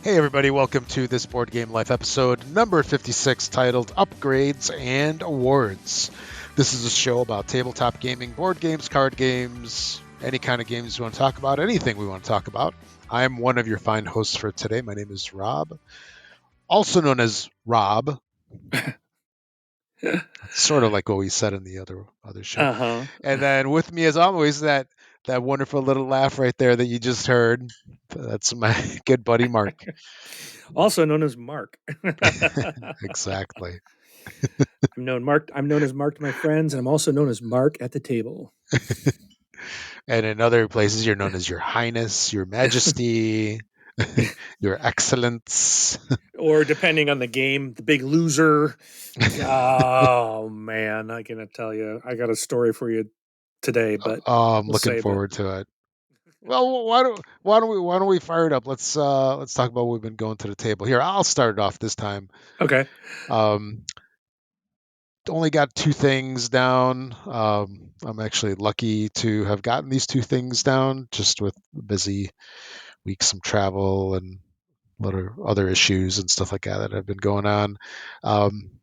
Hey everybody, welcome to this Board Game Life episode number 56 titled Upgrades and Awards. This is a show about tabletop gaming, board games, card games, any kind of games you want to talk about, anything we want to talk about. I am one of your fine hosts for today. My name is Rob, also known as Rob. Sort of like what we said in the other show. Uh-huh. And then with me as always that wonderful little laugh right there that you just heard. That's my good buddy Mark. Also known as Mark. Exactly. I'm known as Mark to my friends, and I'm also known as Mark at the table. And in other places, you're known as Your Highness, Your Majesty, Your Excellence. Or depending on the game, the big loser. Oh man, I cannot tell you. I got a story for you today, but Oh, I'm we'll looking save it. forward to it. Well, why don't we fire it up? Let's talk about what we've been going to the table here. I'll start it off this time. Okay. Um, Only got two things down. I'm actually lucky to have gotten these two things down, just with a busy week, some travel and a lot of other issues and stuff like that have been going on.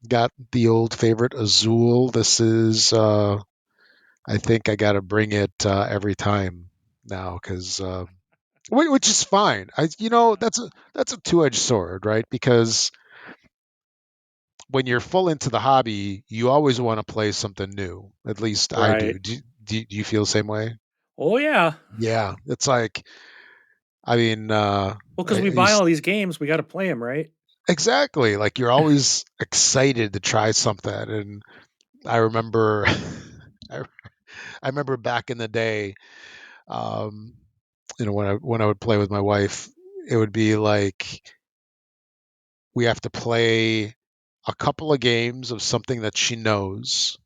Got the old favorite Azul. This is, I think I got to bring it every time now because, which is fine. That's a two-edged sword, right? Because when you're full into the hobby, you always want to play something new. At least I do. Right. Do you feel the same way? Oh yeah. Yeah, it's like, I mean, Well, because we buy all these games, we got to play them, right? exactly. Like you're always excited to try something, and I remember, I, I remember back in the day, um, when I would play with my wife, it would be like we have to play a couple of games of something that she knows,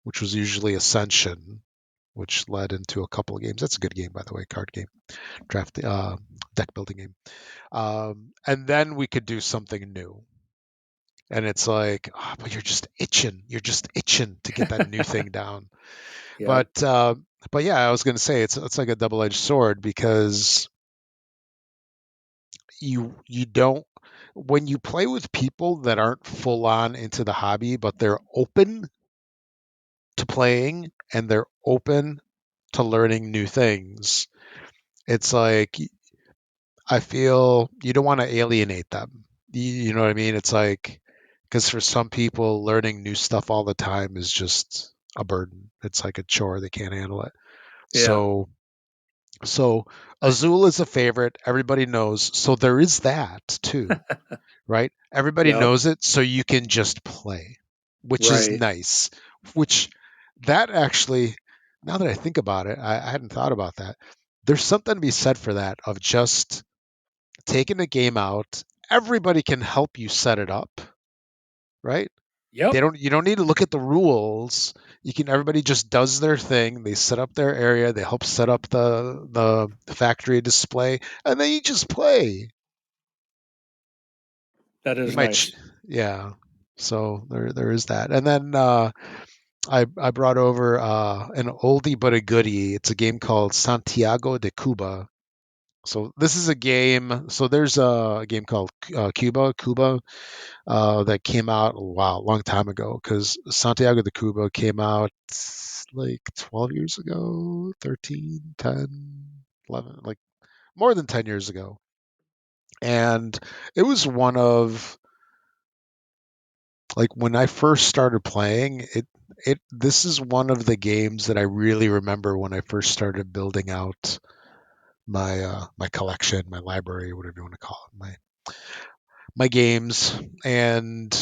which was usually Ascension, which led into a couple of games. That's a good game, by the way, card game, draft, deck building game. And then we could do something new. And it's like, oh, but you're just itching. You're just itching to get that new thing down. Yep. But yeah, I was going to say it's like a double-edged sword because you don't when you play with people that aren't full on into the hobby, but they're open to playing and they're open to learning new things. It's like I feel you don't want to alienate them. You know what I mean? It's like because for some people, learning new stuff all the time is just a burden. It's like a chore; they can't handle it. Yeah. So Azul is a favorite. Everybody knows. So there is that too, right? Everybody Yep. knows it, so you can just play, which is Right. nice. Which that actually, now that I think about it, I hadn't thought about that. There's something to be said for that of just taking a game out. Everybody can help you set it up, right? Yep. You don't need to look at the rules. You can everybody just does their thing. They set up their area, they help set up the factory display, and then you just play. That You is might nice. yeah. So there is that. And then I brought over an oldie but a goodie. It's a game called Santiago de Cuba. So this is a game. So there's a game called Cuba, that came out a long time ago because Santiago de Cuba came out like 12 years ago, 13, 10, 11, like more than 10 years ago. And it was one of like when I first started playing it this is one of the games that I really remember when I first started building out my collection, my library, whatever you want to call it, my games, and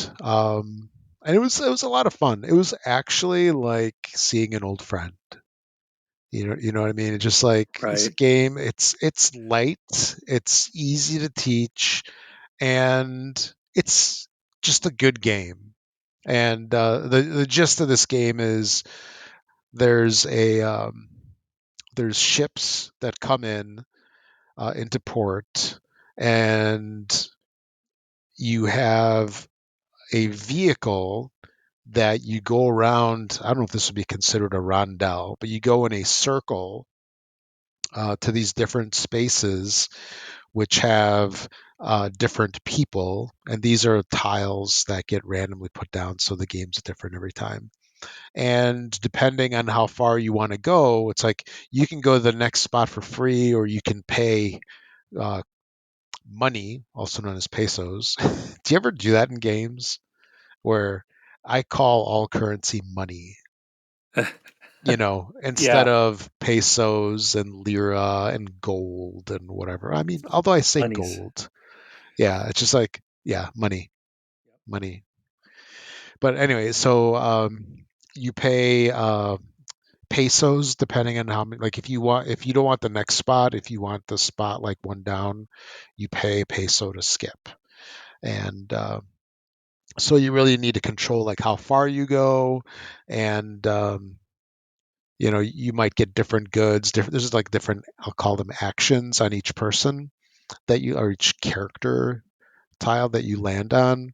it was a lot of fun. It was actually like seeing an old friend. You know what I mean? It's just like it's a Right. game. It's light. It's easy to teach, and it's just a good game. And the gist of this game is there's a there's ships that come in into port, and you have a vehicle that you go around. I don't know if this would be considered a rondel, but you go in a circle to these different spaces, which have different people, and these are tiles that get randomly put down, so the game's different every time. And depending on how far you want to go, it's like you can go to the next spot for free, or you can pay uh, money, also known as pesos. Do you ever do that in games where I call all currency money? Instead Yeah, of pesos and lira and gold and whatever. I mean, although I say bunnies. gold, yeah, it's just like, yeah, money, money. But anyway, so you pay pesos depending on how many. Like if you don't want the next spot, if you want the spot like one down, you pay a peso to skip. And so you really need to control like how far you go, and you might get different goods. Different. There's like different. I'll call them actions on each person or each character tile that you land on.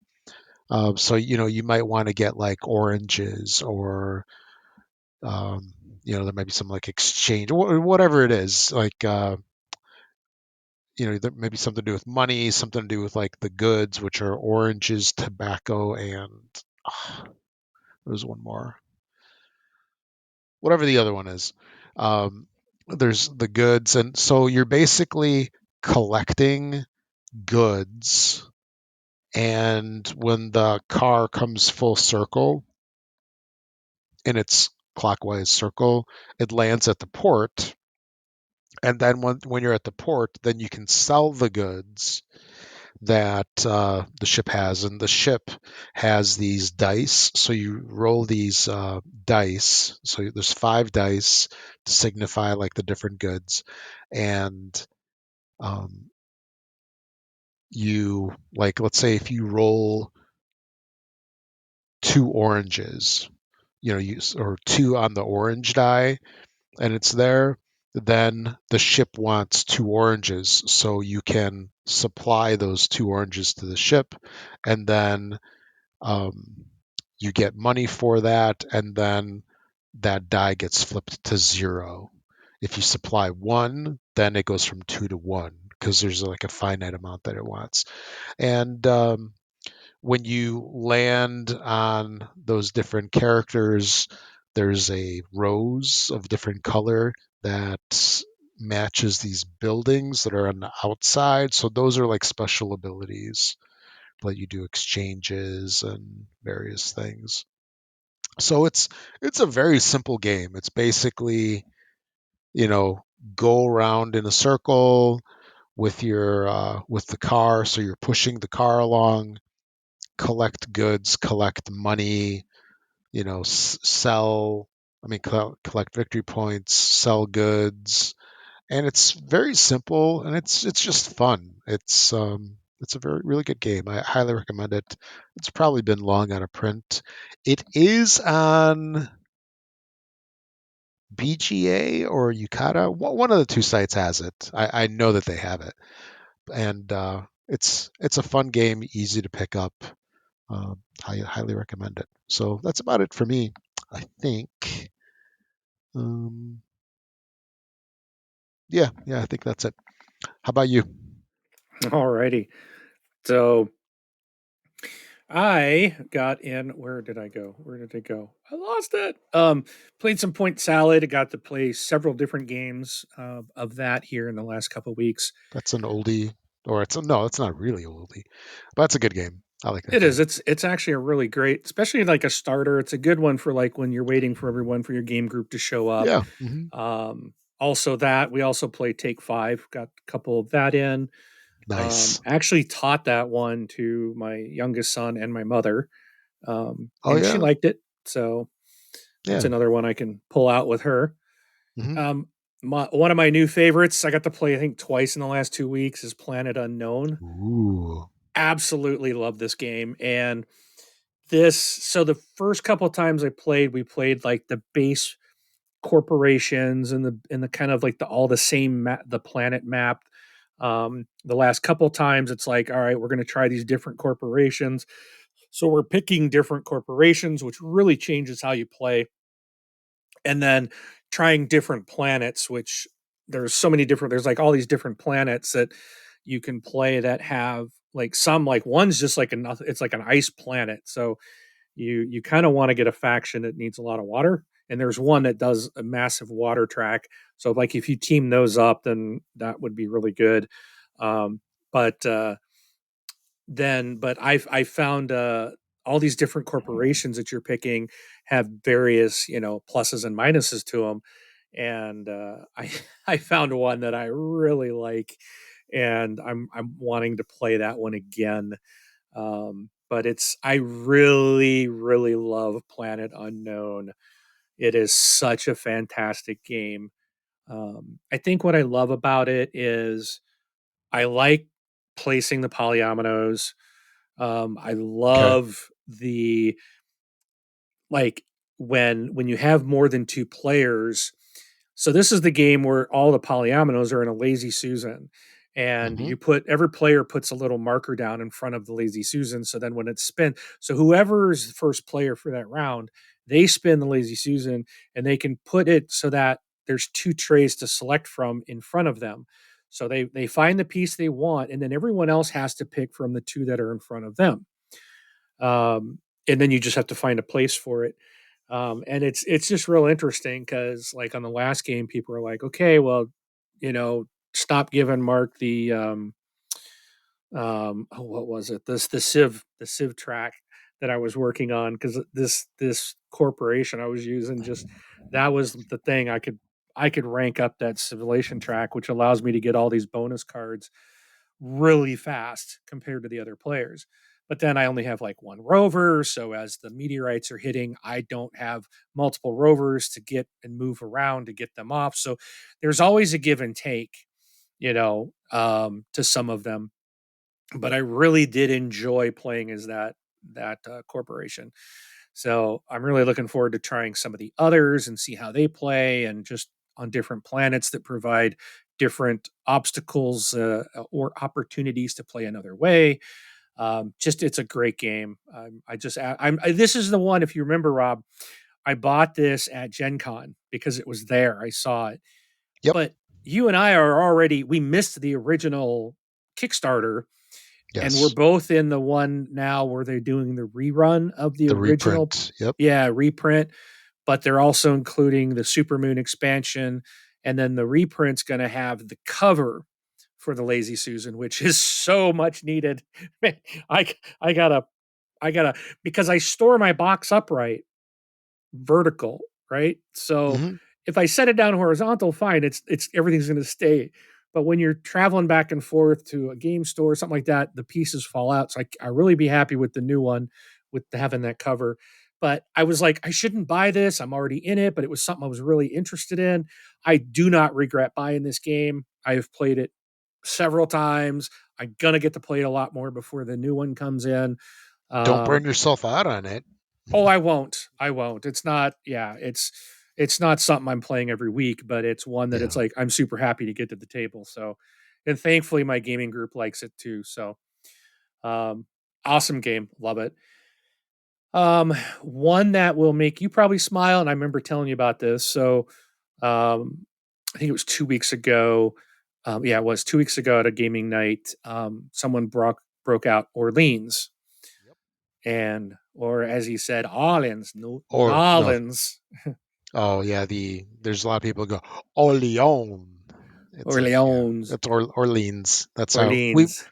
So you might want to get like oranges, or um, there might be some like exchange, or whatever it is. Like there may be something to do with money, something to do with like the goods, which are oranges, tobacco, and uh, there's one more, whatever the other one is. Um, there's the goods, and so you're basically collecting goods. And when the car comes full circle in its clockwise circle, it lands at the port. And then when you're at the port, then you can sell the goods that the ship has. And the ship has these dice. So you roll these dice. So there's 5 dice to signify like the different goods. And um, like, let's say if you roll 2 oranges, or 2 on the orange die, and it's there, then the ship wants 2 oranges, so you can supply those 2 oranges to the ship, and then um, you get money for that, and then that die gets flipped to 0. If you supply 1, then it goes from 2 to 1, because there's like a finite amount that it wants. And when you land on those different characters, there's a rose of different color that matches these buildings that are on the outside. So those are like special abilities. Let you do exchanges and various things. So it's a very simple game. It's basically, you know, go around in a circle with the car. So you're pushing the car along, collect goods, collect money, sell. I mean, collect victory points, sell goods, and it's very simple, and it's just fun. It's a very really good game. I highly recommend it. It's probably been long out of print. It is on BGA or Yukata. One of the two sites has it. I know that they have it, and it's a fun game, easy to pick up. I highly recommend it. So that's about it for me, I think. Um, yeah, I think that's it. How about you? Alrighty. So I got in. Where did I go? Where did it go? I lost it. Played some Point Salad. Got to play several different games of that here in the last couple of weeks. That's an oldie, or no, it's not really oldie, but that's a good game. I like that It is. game. It's actually a really great, especially like a starter. It's a good one for like when you're waiting for everyone for your game group to show up. Yeah. Also, that we also play Take Five. Got a couple of that in. Nice. Actually taught that one to my youngest son and my mother, Oh and she yeah. liked it. So that's Yeah. another one I can pull out with her. hmm Um, one of my new favorites I got to play I think twice in the last 2 weeks is Planet Unknown. Ooh. Absolutely love this game. And this so the first couple of times I played, we played like the base corporations and the kind of like the all the same the planet map. The last couple of times it's like, all right, we're going to try these different corporations. So we're picking different corporations, which really changes how you play. And then trying different planets, which there's so many different, there's like all these different planets that you can play that have like some like one's just like another. It's like an ice planet, so you kind of want to get a faction that needs a lot of water, and there's one that does a massive water track. So like if you team those up, then that would be really good. Um, but then I found all these different corporations that you're picking have various pluses and minuses to them, and I I found one that I really like, and I'm wanting to play that one again. But I really love Planet Unknown. It is such a fantastic game. I think what I love about it is I like placing the polyominoes. I Okay. love the like when you have more than two players. So this is the game where all the polyominoes are in a lazy susan, and Hmm. you put every player puts a little marker down in front of the lazy susan. So then when it's spent, so whoever's the first player for that round, they spin the lazy susan, and they can put it so that there's two trays to select from in front of them. So they find the piece they want, and then everyone else has to pick from the two that are in front of them. And then you just have to find a place for it. And it's just real interesting because like on the last game, people are like, okay, well, you know, stop giving Mark the oh, what was it? The Civ track that I was working on because this corporation I was using just that was the thing I could rank up that civilization track, which allows me to get all these bonus cards really fast compared to the other players. But then I only have like one rover. So as the meteorites are hitting, I don't have multiple rovers to get and move around to get them off. So there's always a give and take, to some of them. But I really did enjoy playing as that corporation. So I'm really looking forward to trying some of the others and see how they play, and just on different planets that provide different obstacles or opportunities to play another way. Just it's a great game. This is the one. If you remember, Rob, I bought this at Gen Con because it was there. I saw it, Yep. but you and I are already we missed the original Kickstarter, and we're Yes. both in the one now where they're doing the rerun of the The original, reprint. Yep. yeah, reprint, but they're also including the Supermoon expansion, and then the reprint's going to have the cover for the Lazy Susan, which is so much needed. Man, I I gotta I gotta because I store my box upright vertical, right? So Hmm. if I set it down horizontal, fine, it's everything's going to stay. But when you're traveling back and forth to a game store or something like that, the pieces fall out. So I really be happy with the new one with having that cover. But I was like, I shouldn't buy this. I'm already in it, but it was something I was really interested in. I do not regret buying this game. I have played it several times. I'm gonna get to play it a lot more before the new one comes in. Don't burn Um, yourself out on it. Oh, I won't. I won't. It's not. Yeah, it's not something I'm playing every week, but it's one that it's Yeah. like I'm super happy to get to the table. So, and thankfully my gaming group likes it too. So, um, awesome game, love it. One that will make you probably smile, and I remember telling you about this. So, I think it was 2 weeks ago. Yeah, it was 2 weeks ago at a gaming night. Someone broke out Orleans, Yep. or as he said, Orleans, no, Or no. Nolans, Oh yeah. There's a lot of people go Orleans. It's like, yeah, Orleans, that's Orleans. That's how Orleans.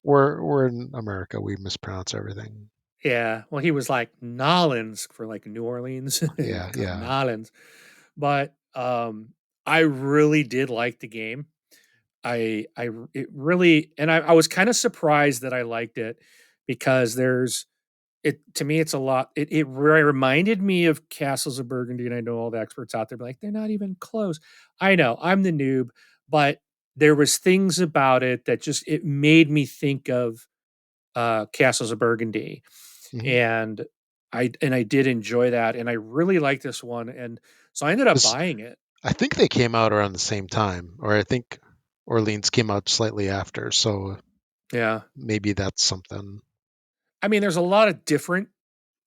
we're in America. We mispronounce everything. Yeah. Well, he was like Nolans for like New Orleans, Yeah. Yeah. Nolans. But I really did like the game. It really, and I was kind of surprised that I liked it because to me it's a lot. It reminded me of Castles of Burgundy, and I know all the experts out there be like they're not even close. I know I'm the noob, but there was things about it that just it made me think of Castles of Burgundy, Hmm. and I did enjoy that, and I really like this one, and so I ended up This, buying it. I think they came out around the same time, or I think Orleans came out slightly after. So Yeah, maybe that's something. I mean, there's a lot of different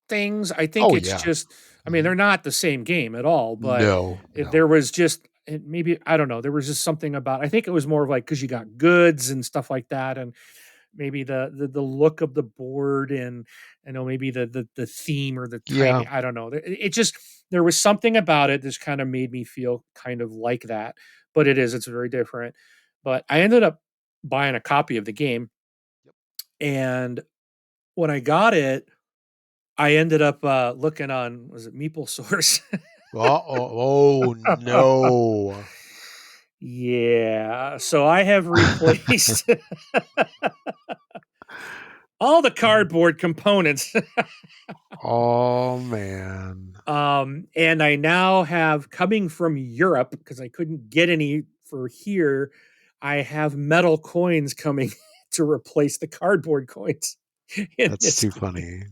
things. I think Oh it's yeah. just, I mean, Hmm. they're not the same game at all, but No. No. there was just and maybe I don't know. There was just something about. I think it was more of like because you got goods and stuff like that, and maybe the look of the board, and I know maybe the theme or the Yeah. timing. I don't know. It just there was something about it that's kind of made me feel kind of like that. But it's very different. But I ended up buying a copy of the game, and when I got it, I ended up looking on was it Meeple Source. Oh no. Yeah, so I have replaced all the cardboard components. Oh man. And I now have coming from Europe because I couldn't get any for here. I have metal coins coming to replace the cardboard coins in That's this too game. funny.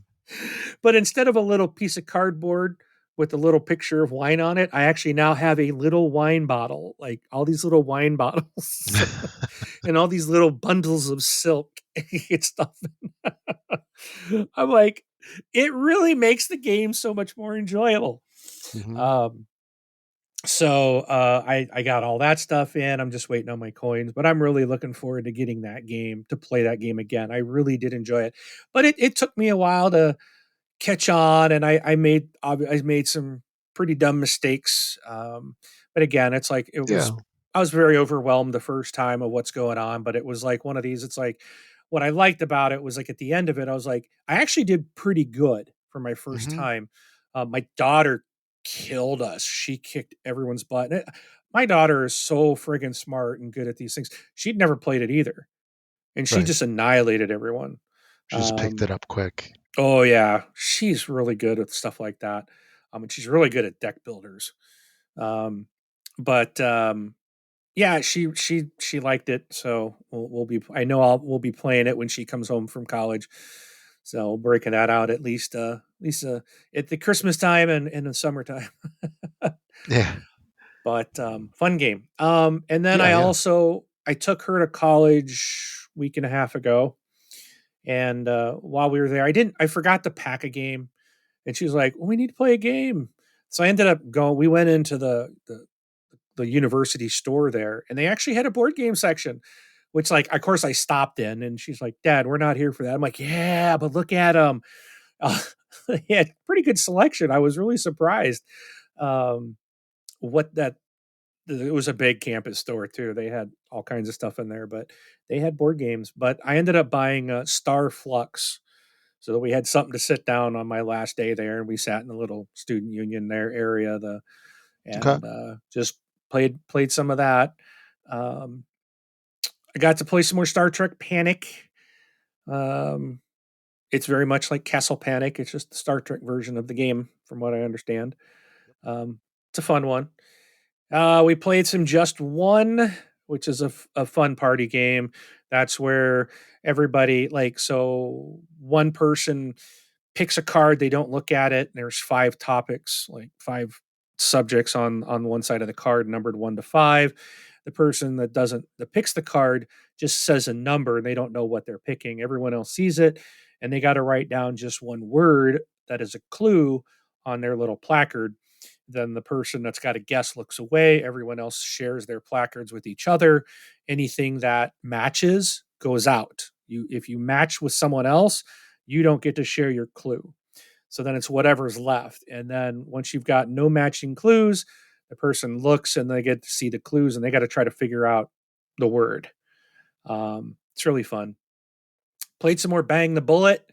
But instead of a little piece of cardboard with a little picture of wine on it, I actually now have a little wine bottle, like all these little wine bottles and all these little bundles of silk and stuff. I'm like, it really makes the game so much more enjoyable. Hmm. Um, I got all that stuff in. I'm just waiting on my coins, but I'm really looking forward to getting that game to play that game again. I really did enjoy it, but it took me a while to catch on, and I made some pretty dumb mistakes. But again, it's like it was. Yeah. I was very overwhelmed the first time of what's going on, but it was like one of these. It's like what I liked about it was like at the end of it, I was like, I actually did pretty good for my first Hmm. time. My daughter killed us. She kicked everyone's butt. My daughter is so friggin' smart and good at these things. She'd never played it either, and she Right. just annihilated everyone. She just picked Um, it up quick. Oh yeah, she's really good at stuff like that. And she's really good at deck builders. Um, but yeah, she liked it. So we'll be. I know we'll be playing it when she comes home from college. So breaking that out at least at the Christmas time and in the summertime. Yeah. But fun game. And then Yeah. Yeah. I took her to college week and a half ago, and while we were there, I forgot to pack a game. And she was like, well, we need to play a game. So I ended up going, we went into the university store there, and they actually had a board game section, which, like, of course, I stopped in, and she's like, Dad, we're not here for that. I'm like, yeah, but look at them. They had pretty good selection. I was really surprised. Um, what that, it was a big campus store too. They had all kinds of stuff in there, but they had board games. But I ended up buying Star Flux, so that we had something to sit down on my last day there, and we sat in the little student union there area, Okay. and just played some of that. Um, I got to play some more Star Trek Panic. Um, it's very much like Castle Panic. It's just the Star Trek version of the game, from what I understand. It's a fun one. We played some Just One, which is a fun party game. That's where everybody, like, so one person picks a card, they don't look at it. And there's five topics, like five subjects on one side of the card, numbered 1 to 5. The person that picks the card just says a number, and they don't know what they're picking. Everyone else sees it, and they got to write down just one word that is a clue on their little placard. Then the person that's got a guess looks away. Everyone else shares their placards with each other. Anything that matches goes out. If you match with someone else, you don't get to share your clue. So then it's whatever's left. And then once you've got no matching clues, the person looks and they get to see the clues, and they got to try to figure out the word. It's really fun. Played some more Bang the Bullet,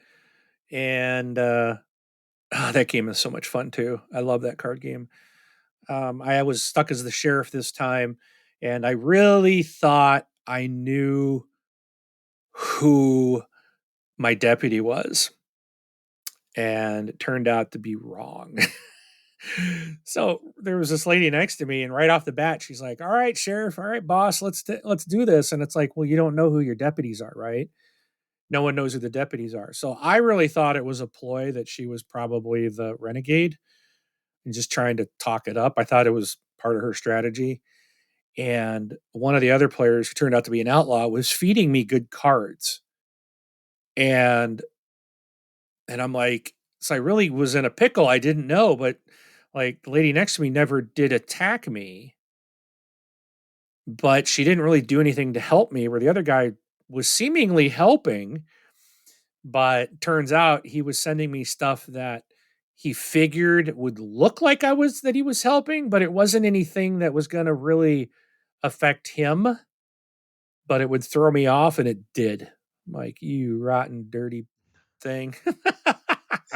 and that game is so much fun too. I love that card game. I was stuck as the sheriff this time, and I really thought I knew who my deputy was, and it turned out to be wrong. So there was this lady next to me, and right off the bat, she's like, "All right, sheriff. All right, boss. Let's do this." And it's like, well, you don't know who your deputies are, right? No one knows who the deputies are. So I really thought it was a ploy that she was probably the renegade and just trying to talk it up. I thought it was part of her strategy. And one of the other players, who turned out to be an outlaw, was feeding me good cards. And I'm like, so I really was in a pickle. I didn't know, but like the lady next to me never did attack me. but she didn't really do anything to help me, where the other guy was seemingly helping, but turns out he was sending me stuff that he figured would look like I was that he was helping, but it wasn't anything that was going to really affect him, but it would throw me off, and it did. I'm like, you rotten dirty thing.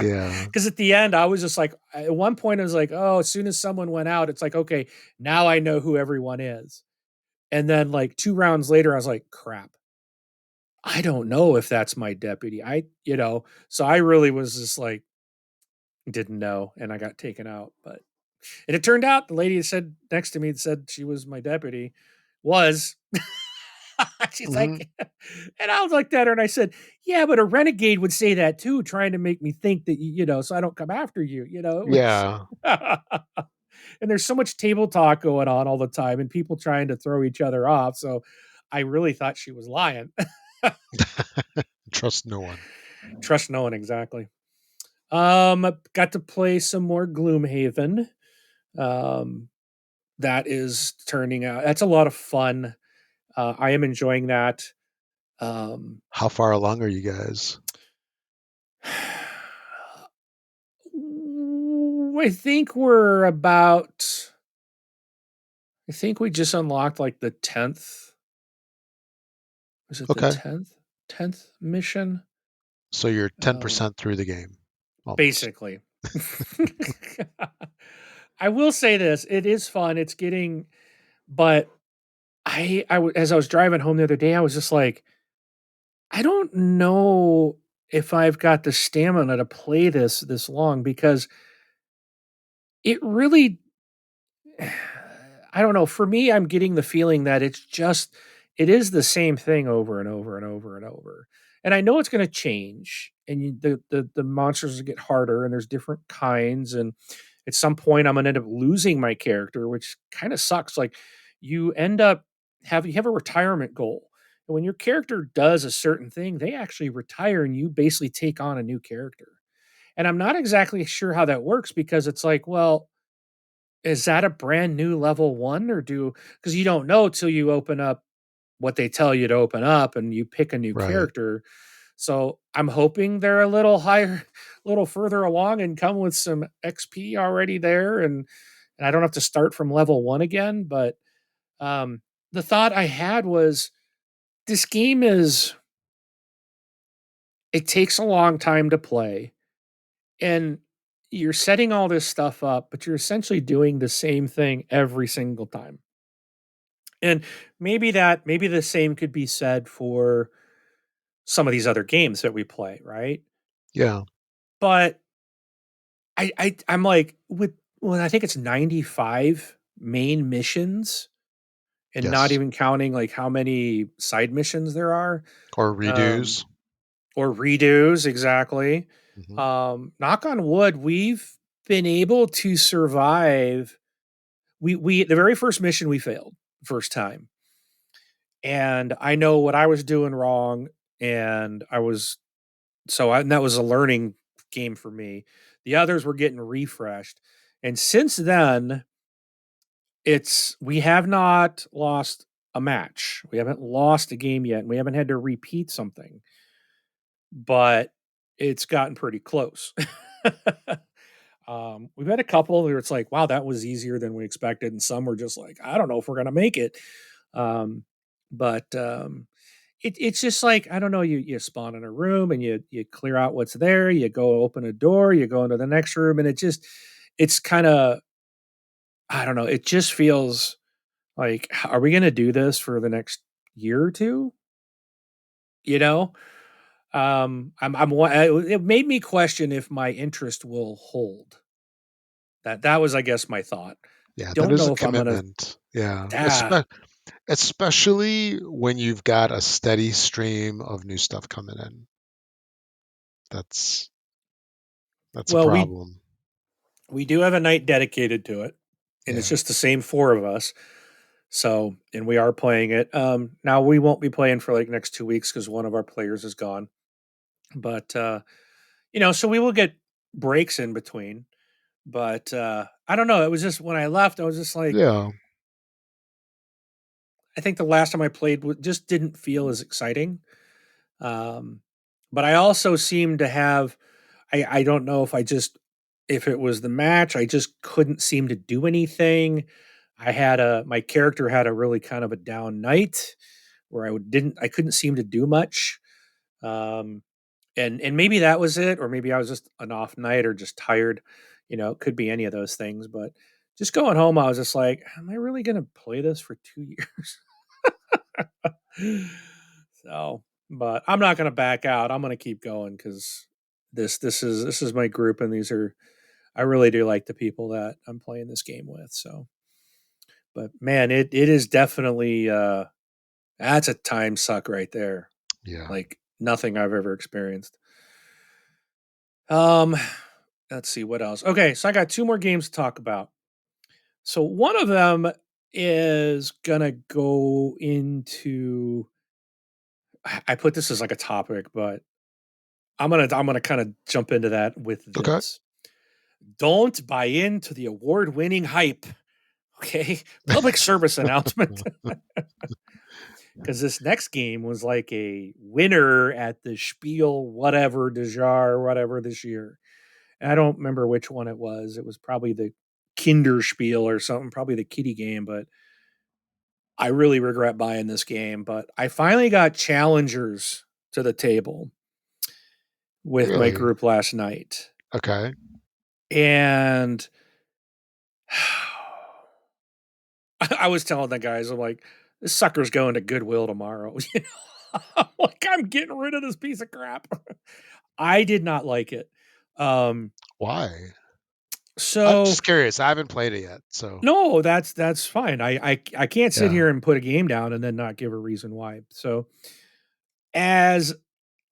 Yeah. Because at the end, I was just like, at one point, I was like, oh, as soon as someone went out, it's like, okay, now I know who everyone is. And then, like, 2 rounds later, I was like, crap, I don't know if that's my deputy. So I really was just like, didn't know, and I got taken out. But and it turned out the lady that said next to me that said she was my deputy was. She's Hmm. like, and I was like that, and I said, yeah, but a renegade would say that too, trying to make me think that so I don't come after you. It was. Yeah. And there's so much table talk going on all the time, and people trying to throw each other off. So I really thought she was lying. Trust no one. Trust no one exactly. Got to play some more Gloomhaven. Um, that is turning out. That's a lot of fun. I am enjoying that. Um, How far along are you guys? I think we're about. I think we just unlocked like the 10th. Was it the Okay. 10th mission? So you're Um, 10% through the game, almost. Basically. I will say this: it is fun. It's getting, but as I was driving home the other day, I was just like, I don't know if I've got the stamina to play this long, because it really I don't know. For me, I'm getting the feeling that it is the same thing over and over and over and over. And I know it's going to change, and the monsters get harder, and there's different kinds, and at some point I'm going to end up losing my character, which kind of sucks. Like, you end up you have a retirement goal. And when your character does a certain thing, they actually retire, and you basically take on a new character. And I'm not exactly sure how that works, because it's like, well, is that a brand new level 1, or because you don't know till you open up what they tell you to open up and you pick a new Right. character. So, I'm hoping they're a little higher, a little further along, and come with some XP already there, and I don't have to start from level 1 again. But, um, the thought I had was, this game is it takes a long time to play, and you're setting all this stuff up, but you're essentially doing the same thing every single time. And maybe the same could be said for some of these other games that we play, right? Yeah. But I'm like, I think it's 95 main missions, and not Yes. even counting like how many side missions there are. Or Um redos. or redos, exactly. Hmm. Knock on wood, we've been able to survive. We The very first mission we failed first time, and I know what I was doing wrong, and and that was a learning game for me. The others were getting refreshed, and since then, it's we have not lost a match. We haven't lost a game yet, and we haven't had to repeat something, but it's gotten pretty close. We've had a couple where it's like, wow, that was easier than we expected, and some were just like, I don't know if we're gonna make it. Um, but it's just like, I don't know. You spawn in a room, and you clear out what's there. You go open a door. You go into the next room, and it's kind of, I don't know. It just feels like, are we gonna do this for the next year or two? You know, it made me question if my interest will hold. That was, I guess, my thought. I Yeah, that don't is a know if I'm gonna. commitment. Yeah. Ah, Especially when you've got a steady stream of new stuff coming in. That's that's a well, problem. we do have a night dedicated to it, and it's Yeah. just the same four of us. So, and we are playing it. Now we won't be playing for like next 2 weeks because one of our players is gone. But so we will get breaks in between. But I don't know. It was just when I left, I was just like, Yeah. I think the last time I played just didn't feel as exciting. Um, but I also seem to have I don't know if I just if it was the match, I just couldn't seem to do anything. My character had a really kind of a down night where I couldn't seem to do much. Um, and maybe that was it, or maybe I was just an off night or just tired. It could be any of those things. But just going home, I was just like, am I really going to play this for 2 years? So, but I'm not going to back out. I'm going to keep going because this is my group, and these are I really do like the people that I'm playing this game with. So, but man, it is definitely that's a time suck right there. Yeah. Like nothing I've ever experienced. Um, let's see what else. Okay, so I got two more games to talk about. So one of them is gonna go into. I put this as like a topic, but I'm gonna kind of jump into that with Okay. this. Don't buy into the award-winning hype. Okay, public service announcement. Because this next game was like a winner at the Spiel whatever de Jar whatever this year. And I don't remember which one it was. It was probably the Kinderspiel or something, probably the kitty game. But I really regret buying this game. But I finally got challengers to the table with my Really? group last night, Okay. and I was telling the guys, I'm like, this sucker's going to Goodwill tomorrow. Like I'm getting rid of this piece of crap. I did not like it. Um, Why? I'm so just curious. I haven't played it yet, so no, that's fine. I can't sit yeah. here and put a game down and then not give a reason why. So as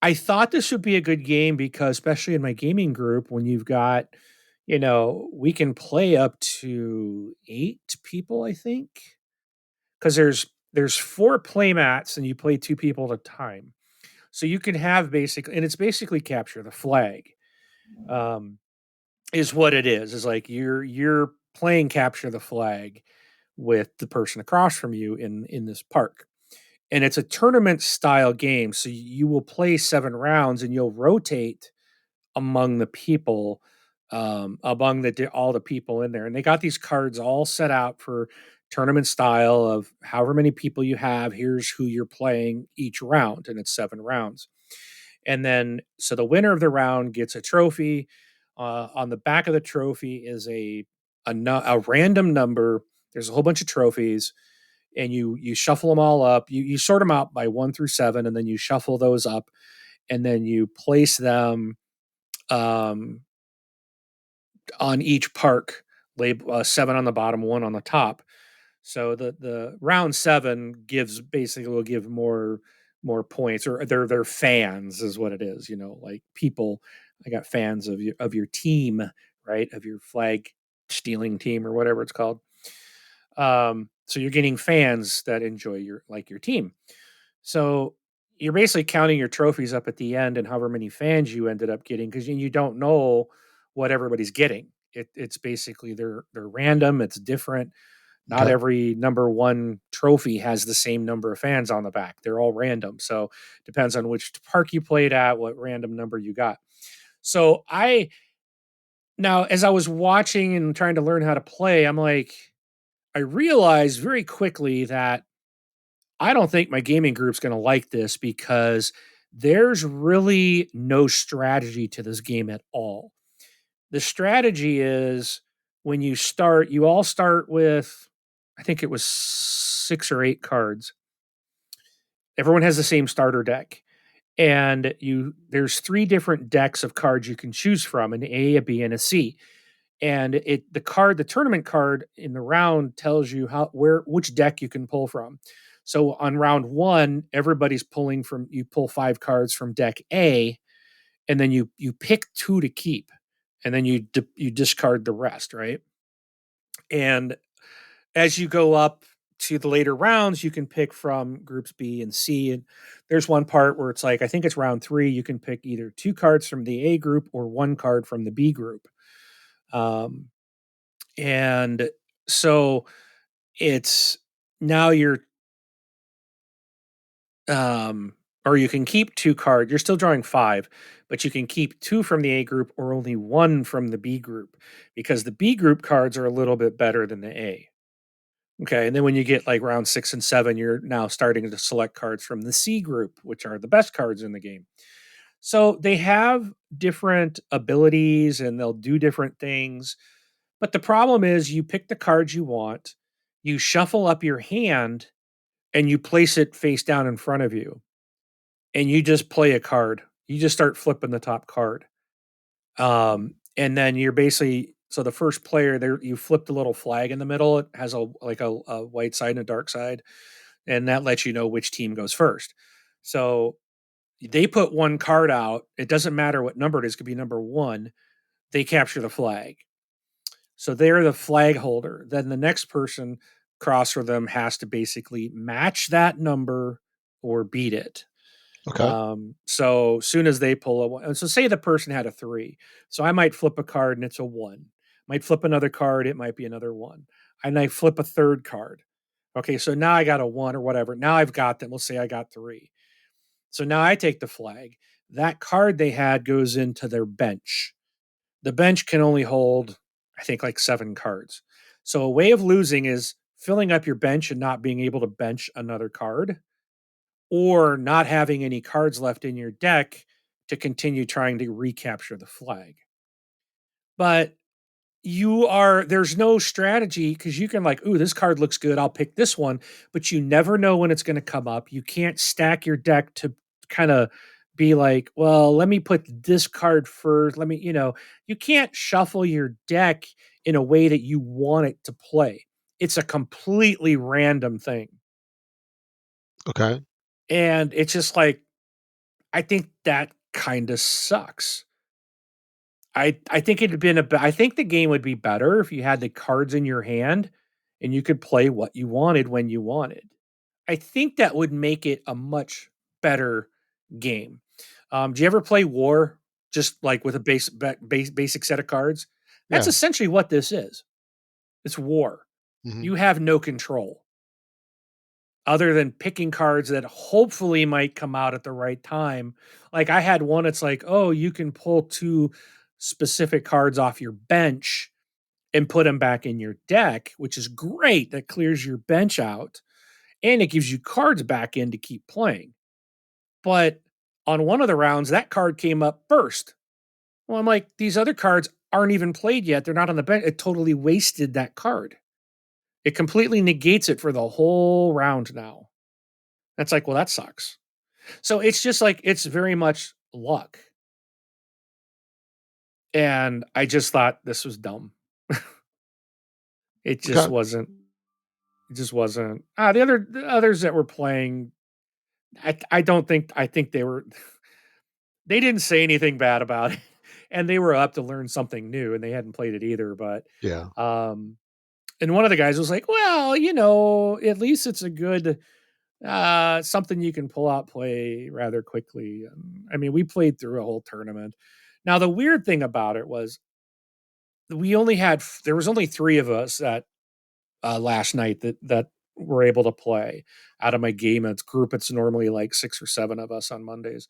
I thought this would be a good game because especially in my gaming group, when you've got, we can play up to 8 people, I think. Because there's 4 playmats and you play 2 people at a time. So you can have basically, and it's basically capture the flag. Um, is what it is. Is like you're playing capture the flag with the person across from you in this park. And it's a tournament style game. So you will play 7 rounds and you'll rotate among the people, among all the people in there. And they got these cards all set out for tournament style of however many people you have. Here's who you're playing each round, and it's 7 rounds. And then, so the winner of the round gets a trophy. On the back of the trophy is a random number. There's a whole bunch of trophies, and you shuffle them all up. You sort them out by 1 through 7, and then you shuffle those up, and then you place them um, on each park. Label 7 on the bottom, 1 on the top. So the round 7 gives basically will give more points, or they're fans is what it is. Like people. I got fans of your team, right? Of your flag stealing team or whatever it's called. So you're getting fans that enjoy your team. So you're basically counting your trophies up at the end and however many fans you ended up getting because you don't know what everybody's getting. It's basically they're random. It's different. Not Okay. every number one trophy has the same number of fans on the back. They're all random. So depends on which park you played at, what random number you got. So now as I was watching and trying to learn how to play, I'm like, I realized very quickly that I don't think my gaming group's going to like this because there's really no strategy to this game at all. The strategy is when you all start with, I think it was 6 or 8 cards. Everyone has the same starter deck. And there's 3 different decks of cards you can choose from, an A, a B, and a C. And the tournament card in the round tells you which deck you can pull from. So on round 1, everybody's pulling from you pull 5 cards from deck A, and then you pick 2 to keep, and then you discard the rest, right? And as you go up to the later rounds, you can pick from groups B and C. And there's one part where it's like, I think it's round 3, you can pick either 2 cards from the A group or 1 card from the B group. Um, and so it's now um, or you can keep 2 cards. You're still drawing 5, but you can keep 2 from the A group or only 1 from the B group because the B group cards are a little bit better than the A. Okay, and then when you get like round 6 and 7, you're now starting to select cards from the C group, which are the best cards in the game. So they have different abilities and they'll do different things. But the problem is you pick the cards you want, you shuffle up your hand, and you place it face down in front of you, and you just play a card. You just start flipping the top card. And then you're basically so the first player there, you flip the little flag in the middle. It has a white side and a dark side, and that lets you know which team goes first. So they put one card out. It doesn't matter what number it is, it could be number one. They capture the flag. So they're the flag holder. Then the next person across from them has to basically match that number or beat it. Okay. So soon as they pull a one, so say the person had a 3. So I might flip a card and it's a 1. Might flip another card, it might be another 1. And I flip a third card. Okay, so now I got a 1 or whatever. Now I've got them. We'll say I got 3. So now I take the flag. That card they had goes into their bench. The bench can only hold, I think, like 7 cards. So a way of losing is filling up your bench and not being able to bench another card, or not having any cards left in your deck to continue trying to recapture the flag. But there's no strategy because you can like, ooh, this card looks good. I'll pick this one, but you never know when it's going to come up. You can't stack your deck to kind of be like, well, let me put this card first. You can't shuffle your deck in a way that you want it to play. It's a completely random thing. Okay. And it's just like, I think that kind of sucks. I think it'd been I think the game would be better if you had the cards in your hand and you could play what you wanted when you wanted. I think that would make it a much better game. Do you ever play War just like with a basic set of cards? That's Yeah. essentially what this is. It's War. Hmm. You have no control other than picking cards that hopefully might come out at the right time. Like I had one, it's like, oh, you can pull 2 specific cards off your bench and put them back in your deck, which is great. That clears your bench out and it gives you cards back in to keep playing. But on one of the rounds, that card came up first. Well, I'm like, these other cards aren't even played yet. They're not on the bench. It totally wasted that card. It completely negates it for the whole round now. That's like, well, that sucks. So it's just like it's very much luck. And I just thought this was dumb. It just Okay. wasn't. It just wasn't. The others that were playing, I don't think. I think they were. They didn't say anything bad about it, and they were up to learn something new, and they hadn't played it either. But, Yeah. um, and one of the guys was like, "Well, at least it's a good something you can pull out play rather quickly." I mean, we played through a whole tournament. Now, the weird thing about it was there was only 3 of us that last night that were able to play out of my game. It's group. It's normally like 6 or 7 of us on Mondays,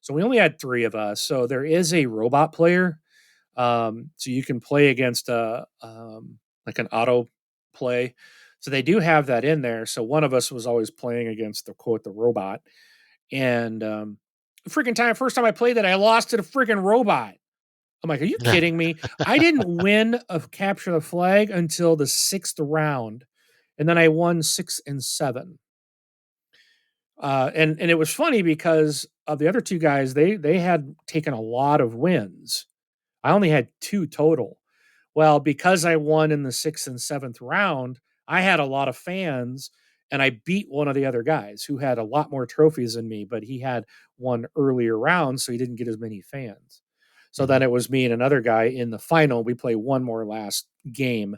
so we only had 3 of us. So there is a robot player, so you can play against a like an auto play. So they do have that in there. So one of us was always playing against the robot, and freaking first time I played that, I lost to the freaking robot. I'm like, are you kidding me? I didn't win a capture the flag until the 6th round, and then I won 6 and 7. And it was funny because of the other 2 guys, they had taken a lot of wins. I only had 2 total. Well, because I won in the 6th and 7th round, I had a lot of fans and I beat one of the other guys who had a lot more trophies than me, but he had one earlier round, so he didn't get as many fans. So then Hmm. it was me and another guy in the final. We play one more last game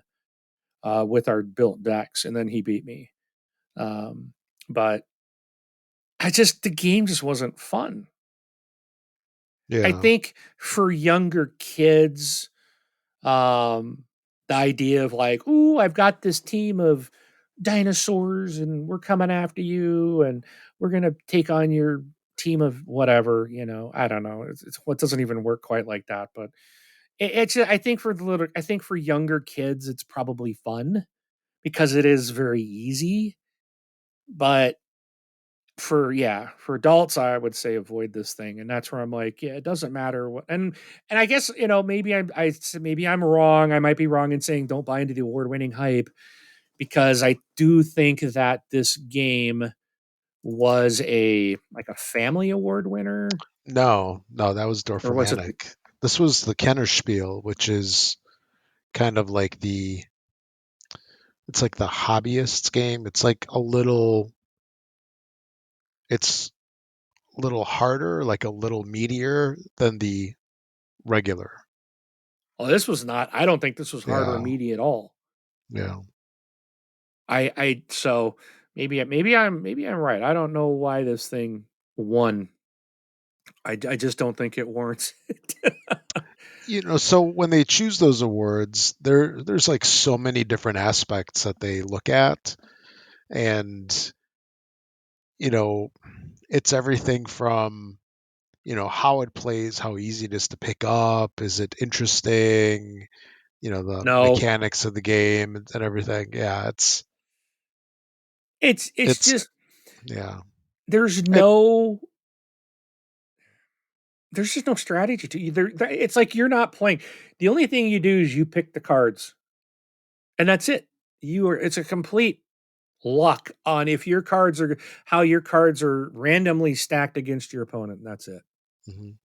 with our built decks, and then he beat me. But the game just wasn't fun. I Yeah. think for younger kids, um, the idea of like, ooh, I've got this team of dinosaurs and we're coming after you and we're gonna take on your team of whatever. I don't know. It's what doesn't even work quite like that, but it's I think for the little I think for younger kids it's probably fun because it is very easy. But for adults, I would say avoid this thing, and that's where I'm like, yeah, it doesn't matter what. And I guess maybe maybe I'm wrong. I might be wrong in saying don't buy into the award winning hype because I do think that this game was a family award winner, No, no, that was or was it? Dorfmanic. This was the Kennerspiel, which is kind of like it's like the hobbyist's game. It's a little harder, like a little meatier than the regular. Oh, this was not. I don't think this was hard or Yeah, meaty at all. yeah. I so maybe I'm right. I don't know why this thing won. I just don't think it warrants it. So when they choose those awards, there's like so many different aspects that they look at, and you know, it's everything from how it plays, how easy it is to pick up, is it interesting, the No, mechanics of the game and everything. Yeah, it's it's just yeah. there's And no there's just no strategy to either. It's like you're not playing. The only thing you do is you pick the cards, and that's it. It's a complete luck on if your cards are how your cards are randomly stacked against your opponent. And that's it. mhm.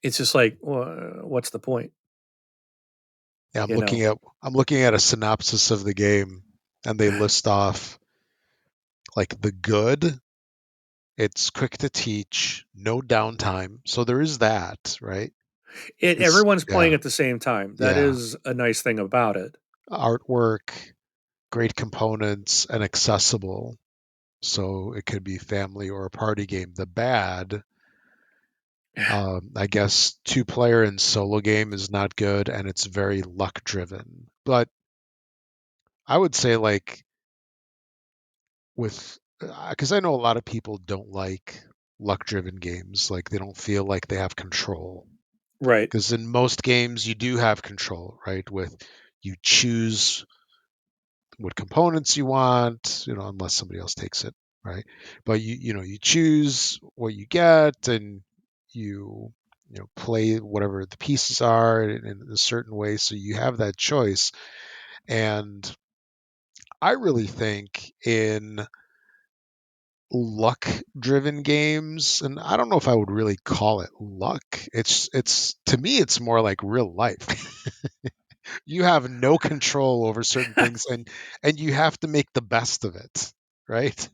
It's just like, what's the point? Yeah, You know, I'm looking at a synopsis of the game, and they list off like the good. It's quick to teach, no downtime. So there is that, right? It's everyone's playing yeah, at the same time. That yeah. is a nice thing about it. Artwork, great components, and accessible. So it could be family or a party game. The bad, I guess, two-player and solo game is not good, and it's very luck driven. But I would say like with because I know a lot of people don't like luck driven games, like they don't feel like they have control. Right. Because in most games you do have control, right? With you choose what components you want, unless somebody else takes it, right? But you choose what you get, and you play whatever the pieces are in a certain way, so you have that choice. And I really think in luck driven games, and I don't know if I would really call it luck. It's to me it's more like real life. You have no control over certain things, and you have to make the best of it, right?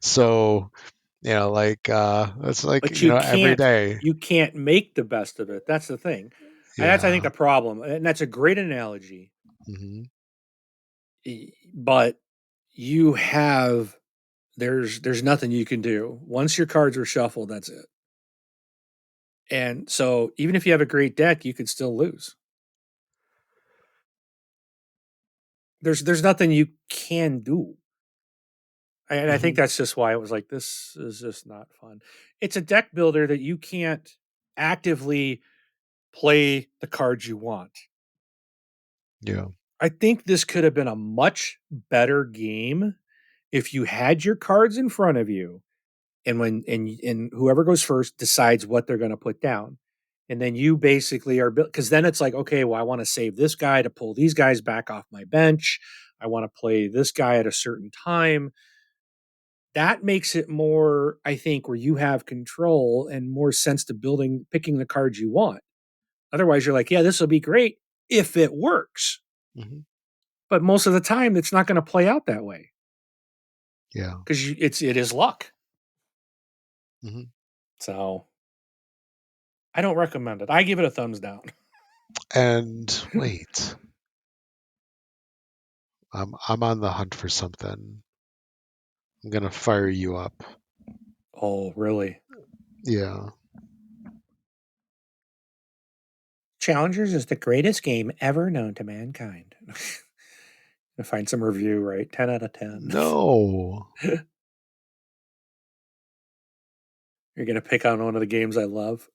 So like it's like But every day. you can't make the best of it. That's the thing. And that's I think Yeah. the problem. And that's a great analogy. Hmm. But you have there's nothing you can do. Once your cards are shuffled, that's it. And so even if you have a great deck, you could still lose. There's nothing you can do. And I think Hmm. that's just why it was like this is just not fun. It's a deck builder that you can't actively play the cards you want. Yeah. I think this could have been a much better game if you had your cards in front of you and whoever goes first decides what they're going to put down. And then you basically are built because then it's like, okay, well, I want to save this guy to pull these guys back off my bench. I want to play this guy at a certain time. That makes it more, I think, where you have control and more sense to picking the cards you want. Otherwise, you're like, yeah, this will be great if it works. Hmm. But most of the time, it's not going to play out that way Yeah. because it is luck. Hmm. So I don't recommend it. I give it a thumbs down. And wait, I'm on the hunt for something. I'm gonna fire you up. Oh, really? Yeah. Challengers is the greatest game ever known to mankind. find some review, right? 10 out of 10. No. You're going to pick on one of the games I love.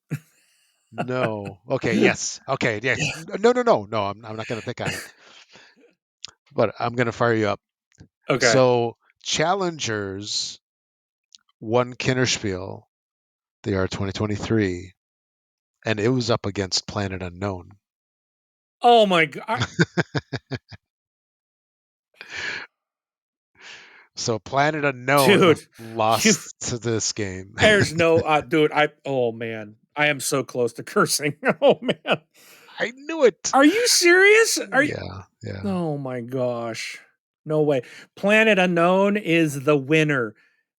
No. Okay, yes. Okay, yes. No, no, no. No, I'm not going to pick on it. But I'm going to fire you up. Okay. So, Challengers won Kinderspiel the year 2023, and it was up against Planet Unknown. Oh my god. So Planet Unknown Dude, you lost to this game. there's no dude, oh man. I am so close to cursing. Oh man. I knew it. Are you serious? Are you Yeah, yeah. Oh my gosh. No way. Planet Unknown is the winner.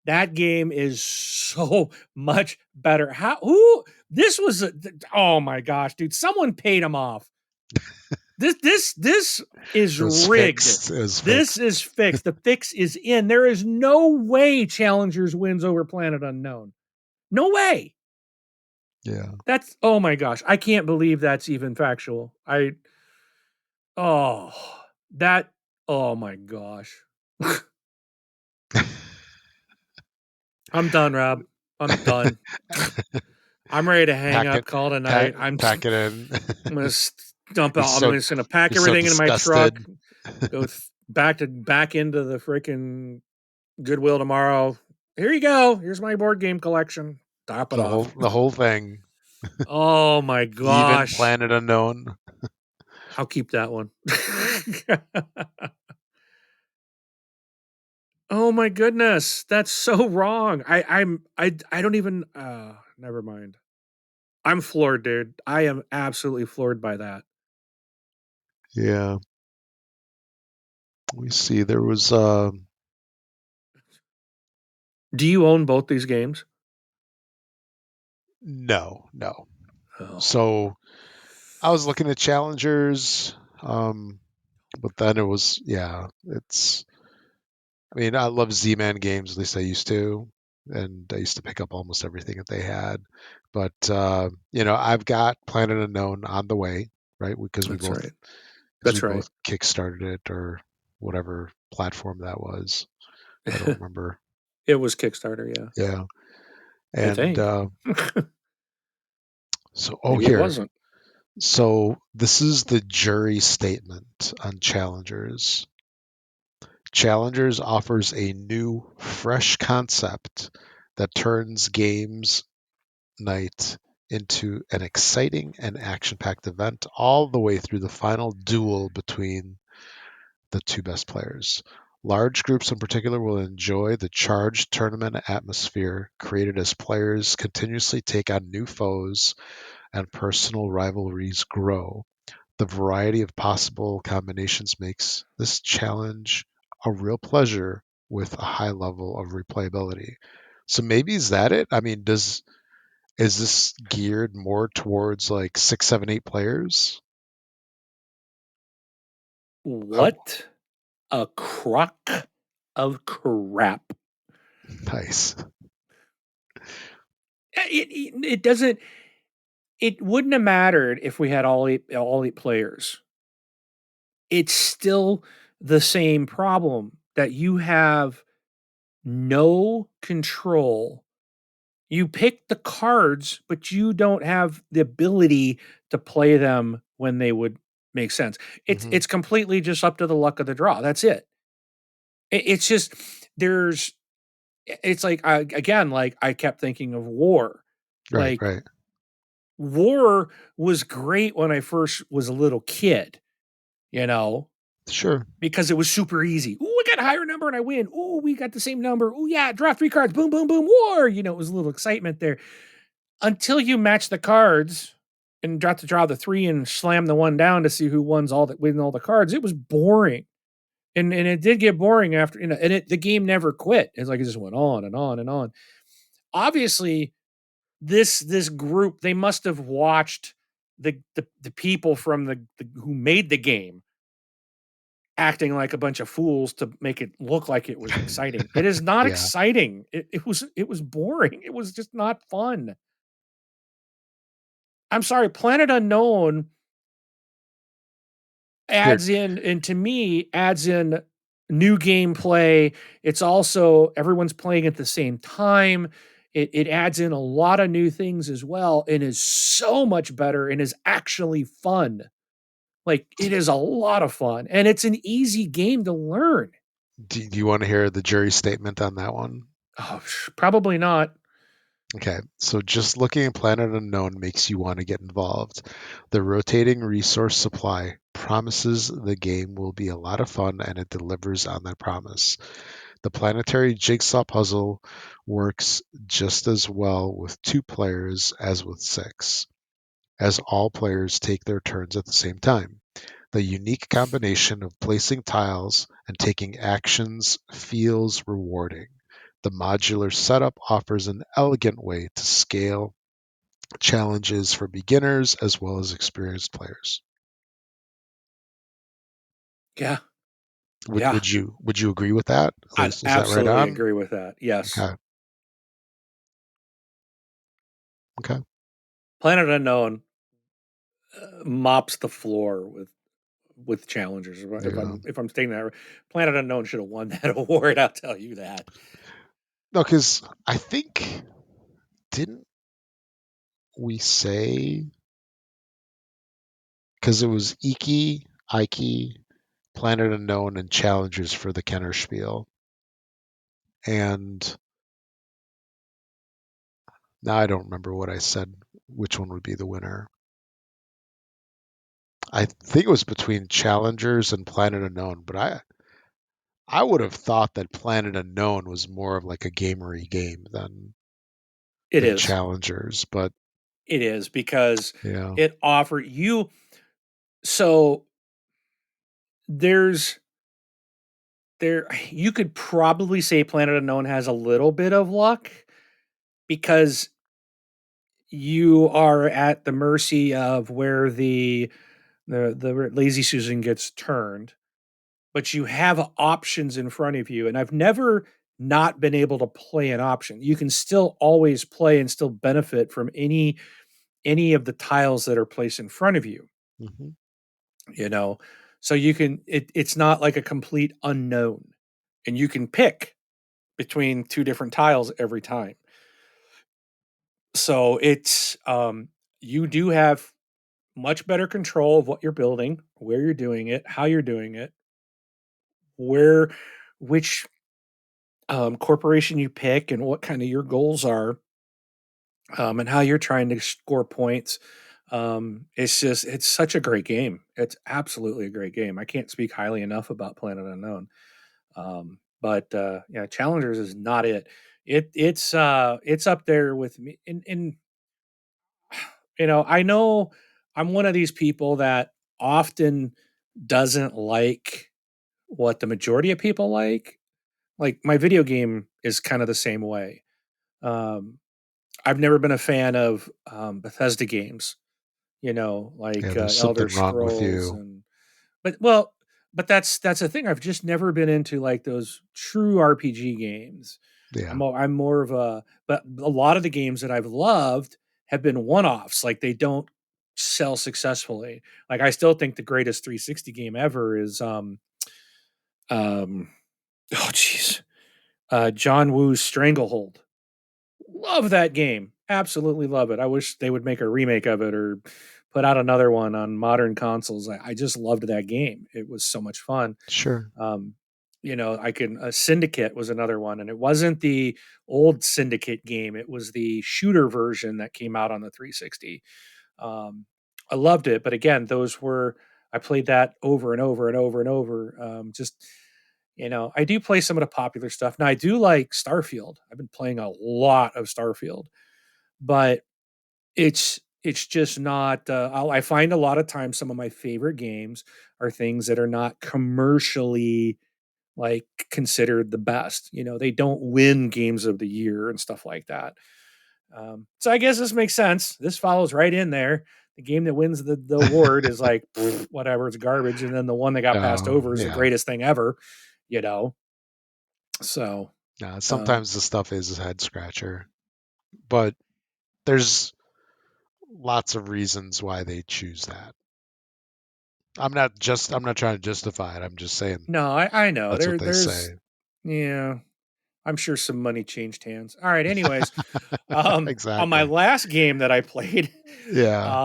That game is so much better. How who this was oh my gosh, dude. Someone paid him off. This is It was rigged. fixed. It was This fixed. is fixed. The fix is in. There is no way Challengers wins over Planet Unknown. No way. Yeah. That's oh my gosh. I can't believe that's even factual. Oh that oh my gosh. I'm done, Rob. I'm done. I'm ready to hang pack up, it, call it a night. pack it in. I'm gonna dump you're out. I'm so just gonna pack you're so everything into my truck, disgusted. go back into the freaking Goodwill tomorrow. Here you go. Here's my board game collection. Top it off. The whole thing. Oh my Even gosh. Planet Unknown. I'll keep that one. Oh my goodness. That's so wrong. I don't even never mind. I'm floored, dude. I am absolutely floored by that. Yeah. We see there was Do you own both these games? no, no. Oh, So I was looking at challengers, but then it was yeah, it's I mean, I love Z-Man games, at least I used to, and I used to pick up almost everything that they had. But I've got Planet Unknown on the way, right? that's right. Because we That's right. both kickstarted it or whatever platform that was. I don't remember. It was Kickstarter, yeah. Yeah. I And think. so Maybe it here. wasn't. So this is the jury statement on challengers. Challengers offers a new, fresh concept that turns games night into an exciting and action packed event all the way through the final duel between the two best players. Large groups in particular will enjoy the charged tournament atmosphere created as players continuously take on new foes and personal rivalries grow. The variety of possible combinations makes this challenge a real pleasure with a high level of replayability. So maybe is that it? I mean, does is this geared more towards like 6, 7, 8 players? Oh, What a crock of crap. nice. It doesn't it wouldn't have mattered if we had all eight players. It's still the same problem that you have no control. You pick the cards, but you don't have the ability to play them when they would make sense. It's Hmm. it's completely just up to the luck of the draw. That's it. It's just there's it's like again, like I kept thinking of war. Right, Like right. war was great when I first was a little kid, you know, Sure. because it was super easy. Ooh, I got a higher number and I win. Ooh, we got the same number. Ooh, yeah, draw three cards. Boom, boom, boom. War. You know, it was a little excitement there until you match the cards and got to draw the three and slam the one down to see who win all the cards. It was boring. And it did get boring after, and the game never quit. It's like it just went on and on and on. Obviously, this group, they must have watched the people from the who made the game acting like a bunch of fools to make it look like it was exciting. It is not Yeah. exciting. It was boring. It was just not fun. I'm sorry, Planet Unknown Here, adds in, and to me adds in new gameplay. It's also everyone's playing at the same time. It adds in a lot of new things as well, and is so much better and is actually fun. Like, it is a lot of fun, and it's an easy game to learn. do you want to hear the jury statement on that one? Oh, probably not. Okay, so just looking at Planet Unknown makes you want to get involved. The rotating resource supply promises the game will be a lot of fun, and it delivers on that promise. The planetary jigsaw puzzle works just as well with two players as with six, as all players take their turns at the same time. The unique combination of placing tiles and taking actions feels rewarding. The modular setup offers an elegant way to scale challenges for beginners as well as experienced players. Yeah, Would yeah, would you would you agree with that? I'd Is that right absolutely on? agree with that. Yes, Okay. Okay. Planet Unknown mops the floor with challengers. Yeah. If I'm stating that, right. Planet Unknown should have won that award. I'll tell you that. No, because I think didn't we say because it was Iki, Ike, Planet Unknown, and Challengers for the Kenner Spiel. And now I don't remember what I said, which one would be the winner. I think it was between Challengers and Planet Unknown, but I would have thought that Planet Unknown was more of like a gamery game It than is. Challengers. But It is because yeah, it offered you. So there's there you could probably say Planet Unknown has a little bit of luck because you are at the mercy of where the lazy Susan gets turned, but you have options in front of you. And I've never not been able to play an option. You can still always play and still benefit from any of the tiles that are placed in front of you, hmm, you know. So you can it's not like a complete unknown. And you can pick between two different tiles every time. So it's you do have much better control of what you're building, where you're doing it, how you're doing it, where which corporation you pick and what kind of your goals are, and how you're trying to score points. It's just it's such a great game. It's absolutely a great game. I can't speak highly enough about Planet Unknown. But yeah, Challengers is not it. It's up there with me. And I know I'm one of these people that often doesn't like what the majority of people like. Like, my video game is kind of the same way. Um, I've never been a fan of Bethesda games, yeah, like there's Elder something wrong with Scrolls you. and but well, but that's the thing. I've just never been into like those true RPG games. Yeah, I'm more of a but a lot of the games that I've loved have been one-offs. Like, they don't sell successfully. Like, I still think the greatest 360 game ever is um oh jeez. John Woo's Stranglehold. Love that game. Absolutely love it. I wish they would make a remake of it or put out another one on modern consoles. I just loved that game. It was so much fun. sure. Um, I can Syndicate was another one, and it wasn't the old Syndicate game. It was the shooter version that came out on the 360. Um, I loved it, but again, those were I played that over and over and over and over. I do play some of the popular stuff. Now I do like Starfield. I've been playing a lot of Starfield, but it's just not. I find a lot of times some of my favorite games are things that are not commercially like considered the best. They don't win games of the year and stuff like that. So I guess this makes sense. This follows right in there. The game that wins the award is like whatever, it's garbage, and then the one that got passed over is the Yeah. greatest thing ever. You know, so um, Sometimes the stuff is a head scratcher, but there's lots of reasons why they choose that. I'm not trying to justify it. I'm just saying No, I know. that's what they There's say. yeah, I'm sure some money changed hands. All right, anyways, on my Exactly. last game that I played, Yeah.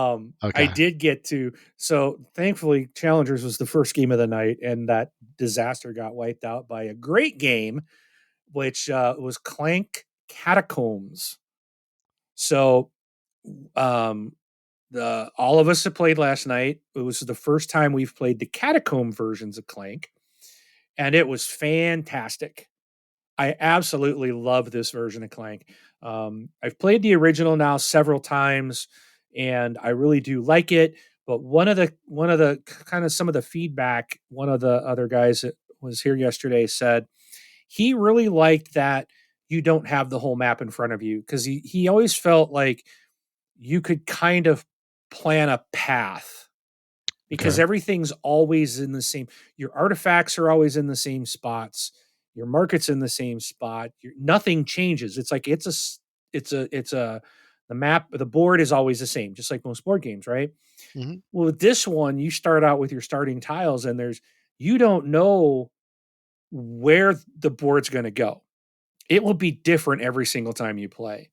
I Okay. did get to so thankfully Challengers was the first game of the night, and that disaster got wiped out by a great game, which was Clank Catacombs. So um the all of us that played last night, it was the first time we've played the catacomb versions of Clank, and it was fantastic. I absolutely love this version of Clank. I've played the original now several times, and I really do like it. But one of the kind of some of the feedback, one of the other guys that was here yesterday said he really liked that you don't have the whole map in front of you because he always felt like you could kind of plan a path because Okay. everything's always in the same, your artifacts are always in the same spots, your market's in the same spot, nothing changes. It's like it's a the map, the board is always the same, just like most board games, right? Hmm. Well, with this one you start out with your starting tiles, and there's, you don't know where the board's going to go. It will be different every single time you play.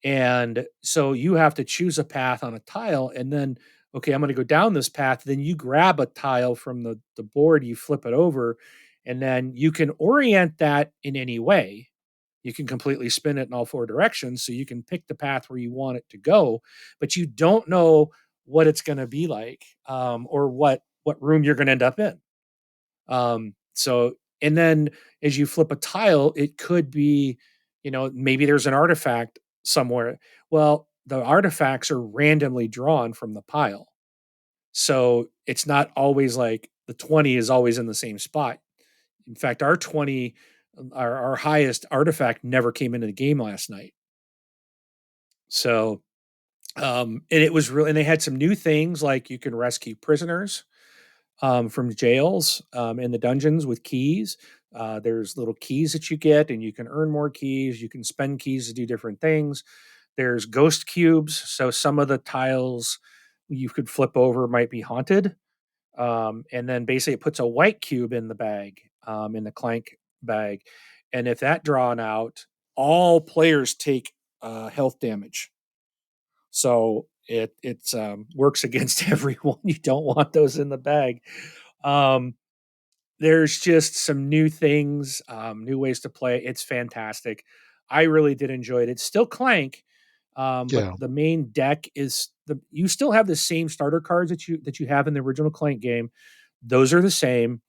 And so you have to choose a path on a tile, and then, okay, I'm going to go down this path. Then you grab a tile from the board, you flip it over, and then you can orient that in any way. You can completely spin it in all four directions. So you can pick the path where you want it to go, but you don't know what it's going to be like, or what room you're going to end up in. So, and then as you flip a tile, it could be, maybe there's an artifact somewhere. Well, the artifacts are randomly drawn from the pile. So it's not always like the 20 is always in the same spot. In fact, our 20, our highest artifact never came into the game last night. So, and it was really, and they had some new things like you can rescue prisoners from jails in the dungeons with keys. There's little keys that you get, and you can earn more keys. You can spend keys to do different things. There's ghost cubes, so some of the tiles you could flip over might be haunted. And then basically, it puts a white cube in the bag, in the clank bag, and if that drawn out, all players take health damage. So it's works against everyone. You don't want those in the bag. Um, there's just some new things, new ways to play. It's fantastic. I really did enjoy it. It's still Clank, but Yeah. the main deck is the, you still have the same starter cards that you have in the original Clank game. Those are the same.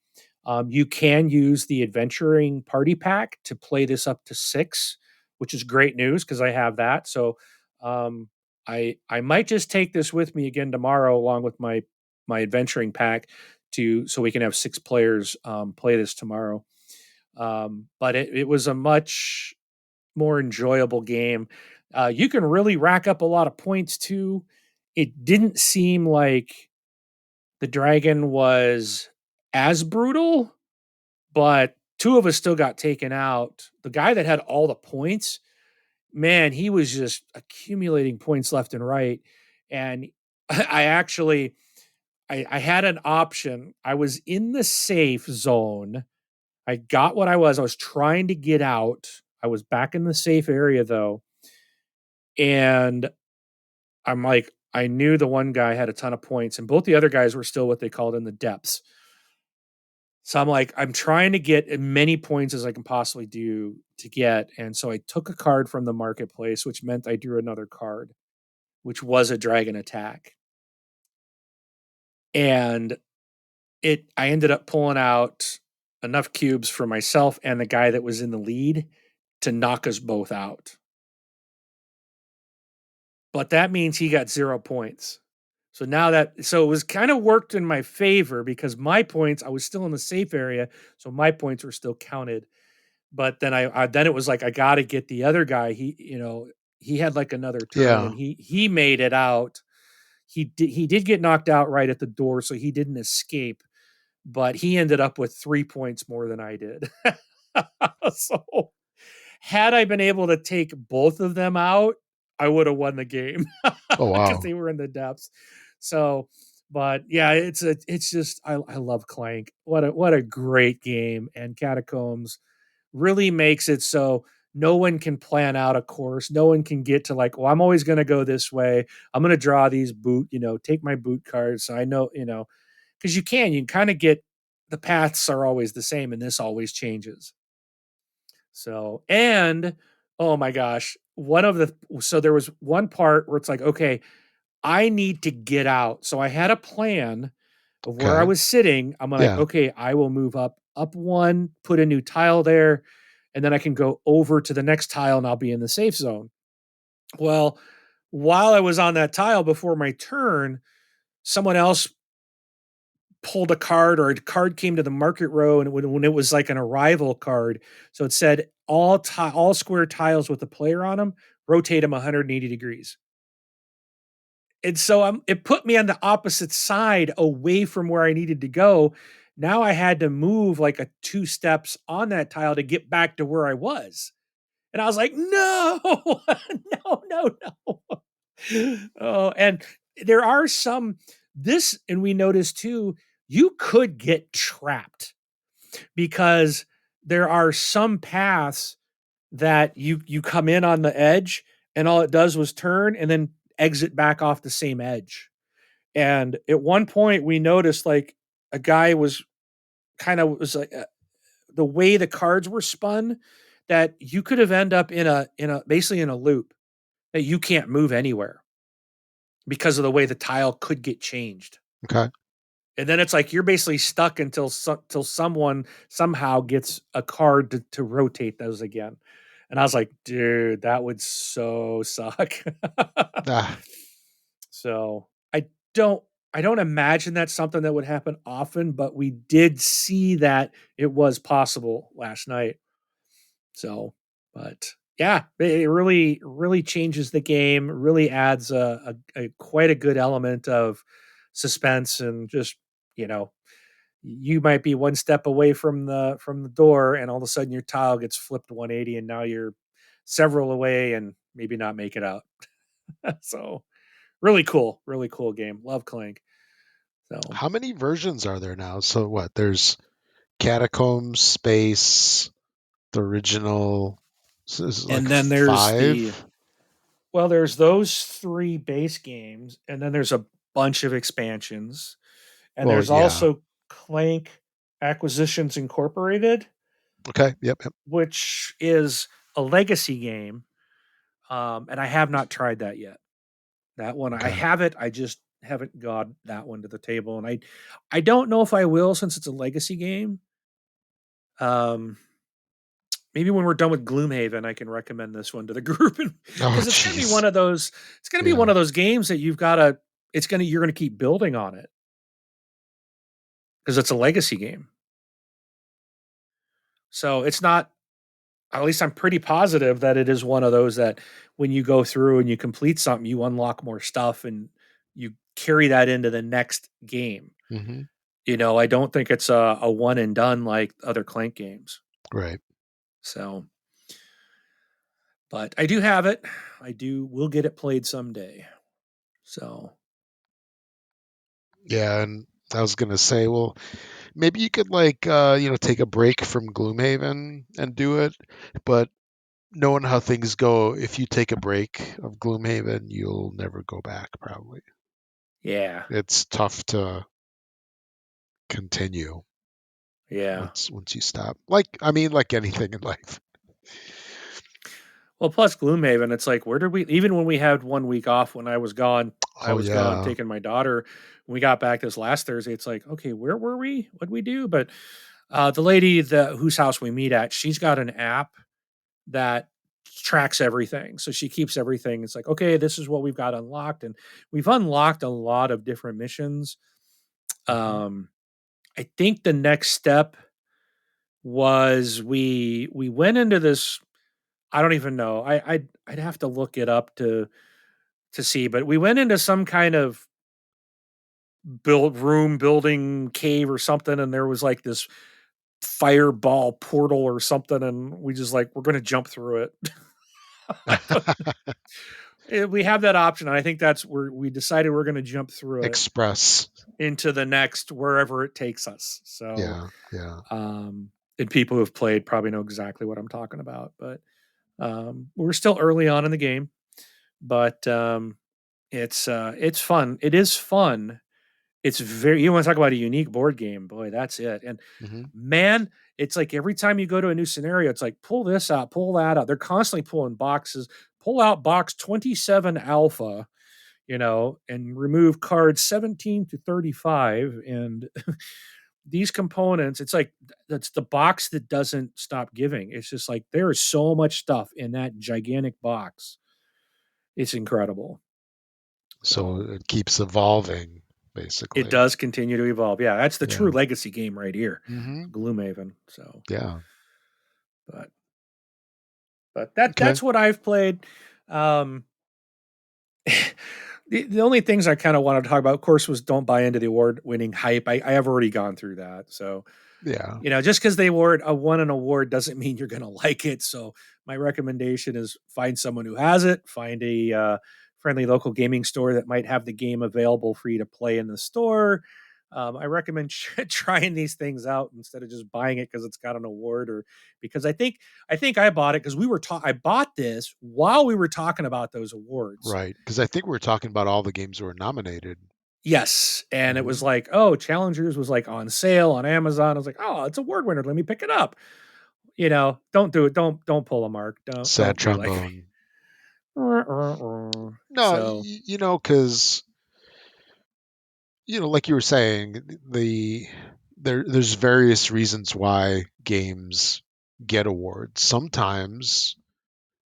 You can use the adventuring party pack to play this up to six, which is great news because I have that. So um, I might just take this with me again tomorrow, along with my adventuring pack, to so we can have six players play this tomorrow. But it was a much more enjoyable game. You can really rack up a lot of points too. It didn't seem like the dragon was as brutal, but two of us still got taken out. The guy that had all the points, man, he was just accumulating points left and right. And I actually, I had an option. I was in the safe zone. I got what I was. I was trying to get out. I was back in the safe area though. And I'm like, I knew the one guy had a ton of points, and both the other guys were still what they called in the depths. So I'm like, I'm trying to get as many points as I can possibly do to get. And so I took a card from the marketplace, which meant I drew another card, which was a dragon attack. And I ended up pulling out enough cubes for myself and the guy that was in the lead to knock us both out. But that means he got 0 points. So now so it was kind of worked in my favor because my points, I was still in the safe area, so my points were still counted. But then then it was like I got to get the other guy. He had like another turn, and Yeah. he made it out. He did get knocked out right at the door, so he didn't escape. But he ended up with 3 points more than I did. So had I been able to take both of them out, I would have won the game Oh because wow. they were in the depths. So But yeah, it's just I love Clank. What a great game, and Catacombs really makes it so no one can plan out a course. No one can get to like, well, I'm always going to go this way. I'm going to draw these take my boot cards. So I know, because you can kind of get the paths are always the same, and this always changes. So, and oh my gosh, so there was one part where it's like, okay, I need to get out. So I had a plan of where I Okay. was sitting. I'm like, Yeah. okay, I will move up one, put a new tile there, and then I can go over to the next tile and I'll be in the safe zone. Well, while I was on that tile before my turn, someone else pulled a card, or a card came to the market row, and when it was like an arrival card, so it said all square tiles with a player on them, rotate them 180 degrees. And so it put me on the opposite side away from where I needed to go. Now I had to move like a 2 steps on that tile to get back to where I was. And I was like, "No, no, no, no." Oh, and there are some this and we noticed too, you could get trapped because there are some paths that you come in on the edge and all it does was turn and then exit back off the same edge. And at one point we noticed like a guy was kind of was like the way the cards were spun that you could have end up in a basically in a loop that you can't move anywhere because of the way the tile could get changed. Okay. And then it's like you're basically stuck until someone somehow gets a card to rotate those again. And I was like, dude, that would so suck. Ah, So don't I don't imagine that's something that would happen often, but we did see that it was possible last night. So, but yeah, it really really changes the game. Really adds a quite a good element of suspense and just you know you might be one step away from the door, and all of a sudden your tile gets flipped 180, and now you're several away and maybe not make it out. So really cool game. Love Clank. So how many versions are there now? So what? There's Catacombs, Space, the original. So this is like and then there's the five. well, there's those three base games, and then there's a bunch of expansions, and Well, there's yeah. also Clank Acquisitions Incorporated, Okay. Yep. Yep. which is a legacy game, and I have not tried that yet. That one I Okay. have it. I just haven't got that one to the table, and I don't know if I will since it's a legacy game. Um, Maybe when we're done with Gloomhaven, I can recommend this one to the group, Oh, because it's going to be jeez. one of those. It's going to be Yeah. one of those games that you've got to. You're going to keep building on it because it's a legacy game. So it's not. At least I'm pretty positive that it is one of those that when you go through and you complete something, you unlock more stuff and you carry that into the next game. Hmm. I don't think it's a one and done like other Clank games. Right. So, but I do have it. We'll get it played someday. So, Yeah, and I was gonna say, well, maybe you could like take a break from Gloomhaven and do it, but knowing how things go, if you take a break of Gloomhaven, you'll never go back probably. yeah. It's tough to continue Yeah. once you stop. Like I mean, like anything in life. Well, plus Gloomhaven, it's like, where did we, even when we had 1 week off when I Oh was gone yeah. taking my daughter. When we got back this last Thursday, it's like, okay, where were we? What'd we do? But the lady whose house we meet at, she's got an app that tracks everything. So she keeps everything. It's like, okay, this is what we've got unlocked. And we've unlocked a lot of different missions. Hmm. Um, I think the next step was we went into this. I don't even know. I'd have to look it up to see, but we went into some kind of building cave or something, and there was like this fireball portal or something, and we just like we're gonna jump through it. We have that option. And I think that's where we decided we're going to jump through it Express. into the next wherever it takes us. So, Yeah, yeah. um, and people who have played probably know exactly what I'm talking about. But we're still early on in the game, but it's fun. It is fun. It's very. You want to talk about a unique board game? Boy, that's it. And Hmm. man, it's like every time you go to a new scenario, it's like pull this out, pull that out. They're constantly pulling boxes. Pull out box 27 alpha, and remove cards 17 to 35. And these components, it's like that's the box that doesn't stop giving. It's just like there is so much stuff in that gigantic box. It's incredible. So So it keeps evolving, it basically. does continue to evolve. Yeah, that's the true Yeah. legacy game right here, Hmm. Gloomhaven. So, Yeah. but that's Okay. what I've played. Um, the only things I kind of wanted to talk about, of course, was don't buy into the award winning hype. I have already gone through that. So, Yeah. just because they won an award doesn't mean you're going to like it. So my recommendation is find someone who has it, find a friendly local gaming store that might have the game available for you to play in the store. I recommend trying these things out instead of just buying it because it's got an award, or because I think I bought it because I bought this while we were talking about those awards. Right. Because I think we were talking about all the games that were nominated. Yes, and it was Hmm. like, oh, Challengers was like on sale on Amazon. I was like, oh, it's award winner. Let me pick it up. Don't do it. Don't pull a mark. Don't Sad be like trombone. me. No, So because like you were saying, there's various reasons why games get awards. Sometimes,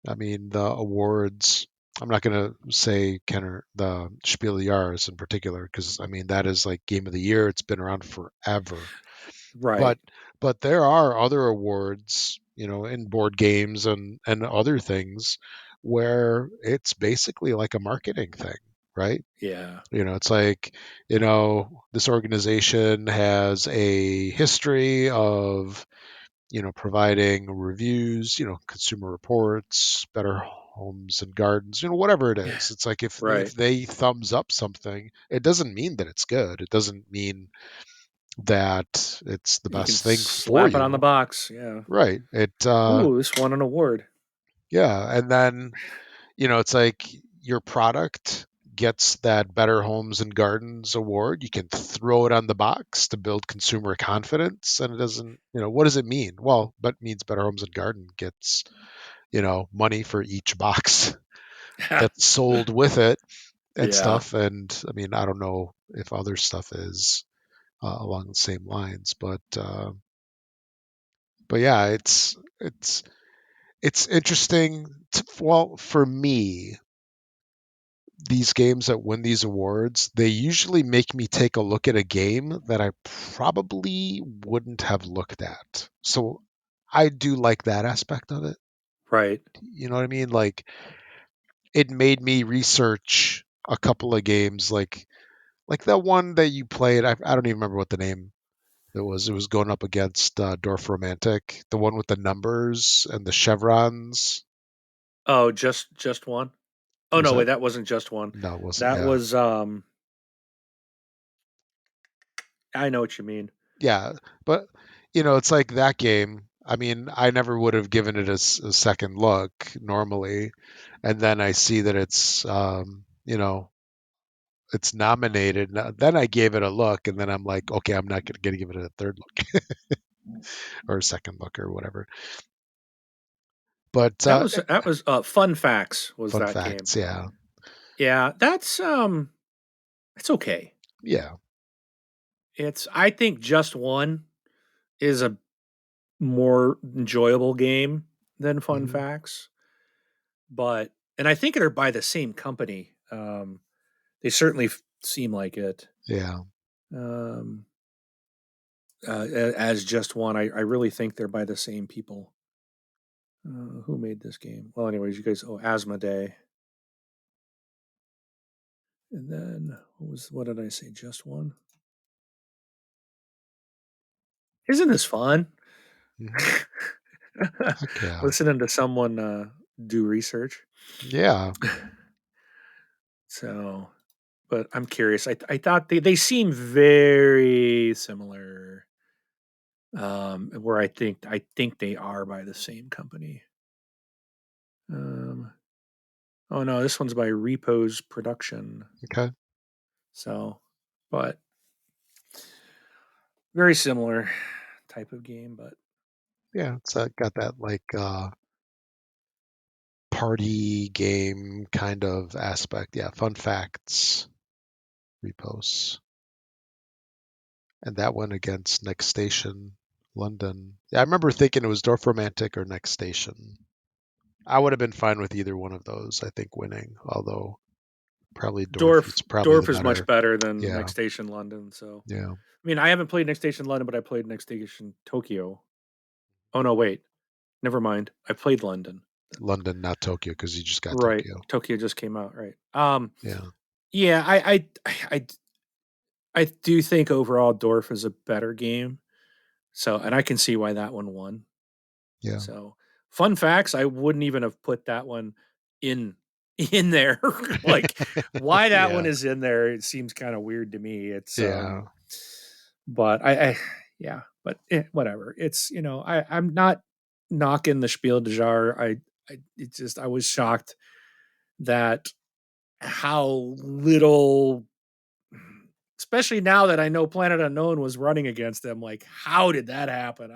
I mean, the awards. I'm not gonna say Kenner the Spiel des Jahres in particular because I mean that is like game of the year. It's been around forever. But right, there are other awards, in board games and other things where it's basically like a marketing thing, right? yeah, It's like, this organization has a history of, providing reviews, consumer reports, better homes and gardens, whatever it is. It's like if right. they thumbs up something, it doesn't mean that it's good. It doesn't mean that it's the You can best thing for slap it on the you. box. Yeah. Right. Ooh, this won an award. Yeah. And then, it's like your product gets that Better Homes and Gardens award. You can throw it on the box to build consumer confidence. And it doesn't, what does it mean? Well, but it means Better Homes and Garden gets, money for each box that's sold with it and Yeah, stuff. And I mean, I don't know if other stuff is along the same lines, but yeah, it's interesting. Well, for me, these games that win these awards, they usually make me take a look at a game that I probably wouldn't have looked at. So I do like that aspect of it. right. You know what I mean? Like it made me research a couple of games, like that one that you played. I don't even remember what the name it was. It was going up against Dorf Romantic, the one with the numbers and the chevrons. Oh, just one. Oh Was no, wait, that? that wasn't just one. No, it wasn't. That Yeah. was I know what you mean. Yeah, but it's like that game. I mean, I never would have given it a second look normally, and then I see that it's nominated. Then I gave it a look, and then I'm like, okay, I'm not gonna give it a third look or a second look or whatever. But That was Fun Facts was fun that game. facts, yeah, Yeah, that's okay. yeah, I think just one is a more enjoyable game than Fun hmm, Facts, but and I think they're by the same company. They certainly seem like it. yeah. Um, as just one, I really think they're by the same people. Who made this game? Well, anyways, you guys. Oh, Asmodee, and then what did I say? Just one. Isn't this fun? Hmm. Heck yeah, Listening to someone do research. yeah. So, but I'm curious. I thought they seem very similar. Where I think they are by the same company. Um, oh no, this one's by Repose Production. Okay. So, but very similar type of game. But Yeah, it's got that like party game kind of aspect. Yeah, fun facts, reposts. And that one against Next Station, London. Yeah, I remember thinking it was Dorf Romantic or Next Station. I would have been fine with either one of those, I think, winning, although probably Dorf Dorf is probably the Dorf is much better. better than Yeah, Next Station London. So yeah. I mean, I haven't played Next Station London, but I played Next Station Tokyo. Oh no, wait, never mind. I played London. London, not Tokyo, because you just got Right, Tokyo. Tokyo just came out. Right. Yeah, Yeah, I do think overall Dorf is a better game. So, and I can see why that one won. yeah, So, fun facts, I wouldn't even have put that one in in there. Like why that one yeah, is in there, it seems kind of weird to me. yeah, But yeah, but whatever. It's, I'm not knocking the Spiel des Jahres. It's just I was shocked that how little, especially now that I know Planet Unknown was running against them. Like, how did that happen?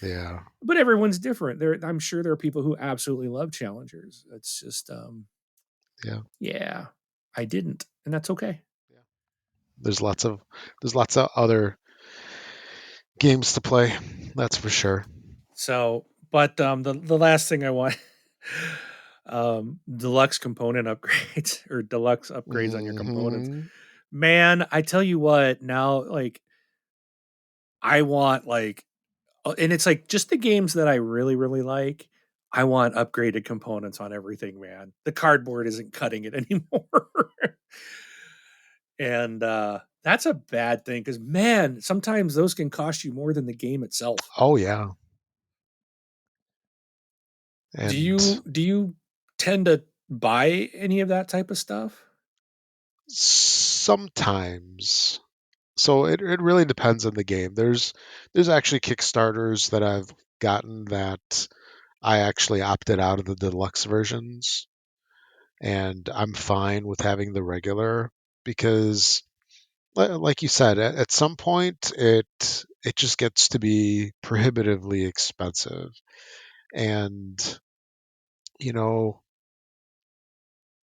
yeah, But everyone's different. I'm sure there are people who absolutely love challengers. It's just, yeah. yeah, I didn't, and that's okay. Yeah. There's lots of other games to play. That's for sure. So, but the last thing I want, deluxe component upgrades or deluxe upgrades on your components. Hmm. Man, I tell you what, now like I want like, and it's like just the games that I really really like. I want upgraded components on everything, man. The cardboard isn't cutting it anymore. And that's a bad thing because man, sometimes those can cost you more than the game itself. Oh yeah, Do and you do you tend to buy any of that type of stuff? sometimes. So it really depends on the game. There's actually Kickstarters that I've gotten that I actually opted out of the deluxe versions, and I'm fine with having the regular because, like you said, at some point it just gets to be prohibitively expensive, and you know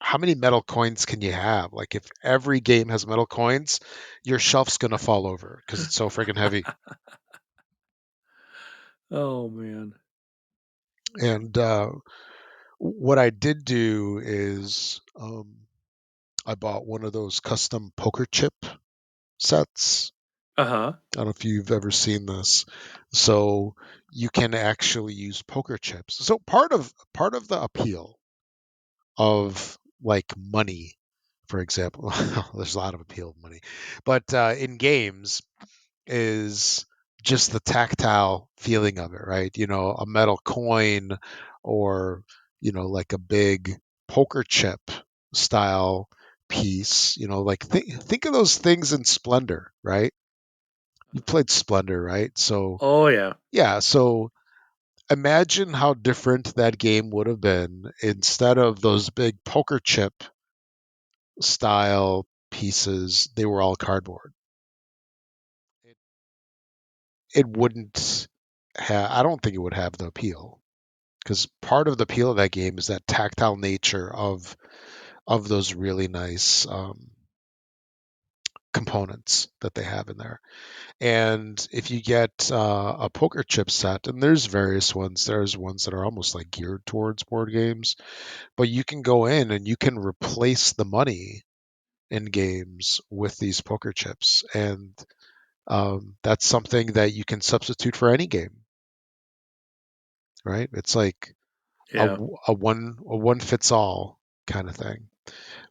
how many metal coins can you have? Like if every game has metal coins, your shelf's gonna fall over because it's so freaking heavy. Oh man. And what I did do is I bought one of those custom poker chip sets. Uh-huh. I don't know if you've ever seen this. So you can actually use poker chips. So part of the appeal of like money, for example, there's a lot of appeal of money, but in games is just the tactile feeling of it, right? A metal coin or, like a big poker chip style piece, like think of those things in Splendor, right? You played Splendor, right? So, Oh yeah. yeah, so imagine how different that game would have been instead of those big poker chip style pieces, they were all cardboard. It, it wouldn't I don't think it would have the appeal because part of the appeal of that game is that tactile nature of those really nice components that they have in there. And if you get a poker chip set, and there's various ones, there's ones that are almost like geared towards board games, but you can go in and you can replace the money in games with these poker chips, and that's something that you can substitute for any game, right? It's like Yeah. a one fits all kind of thing.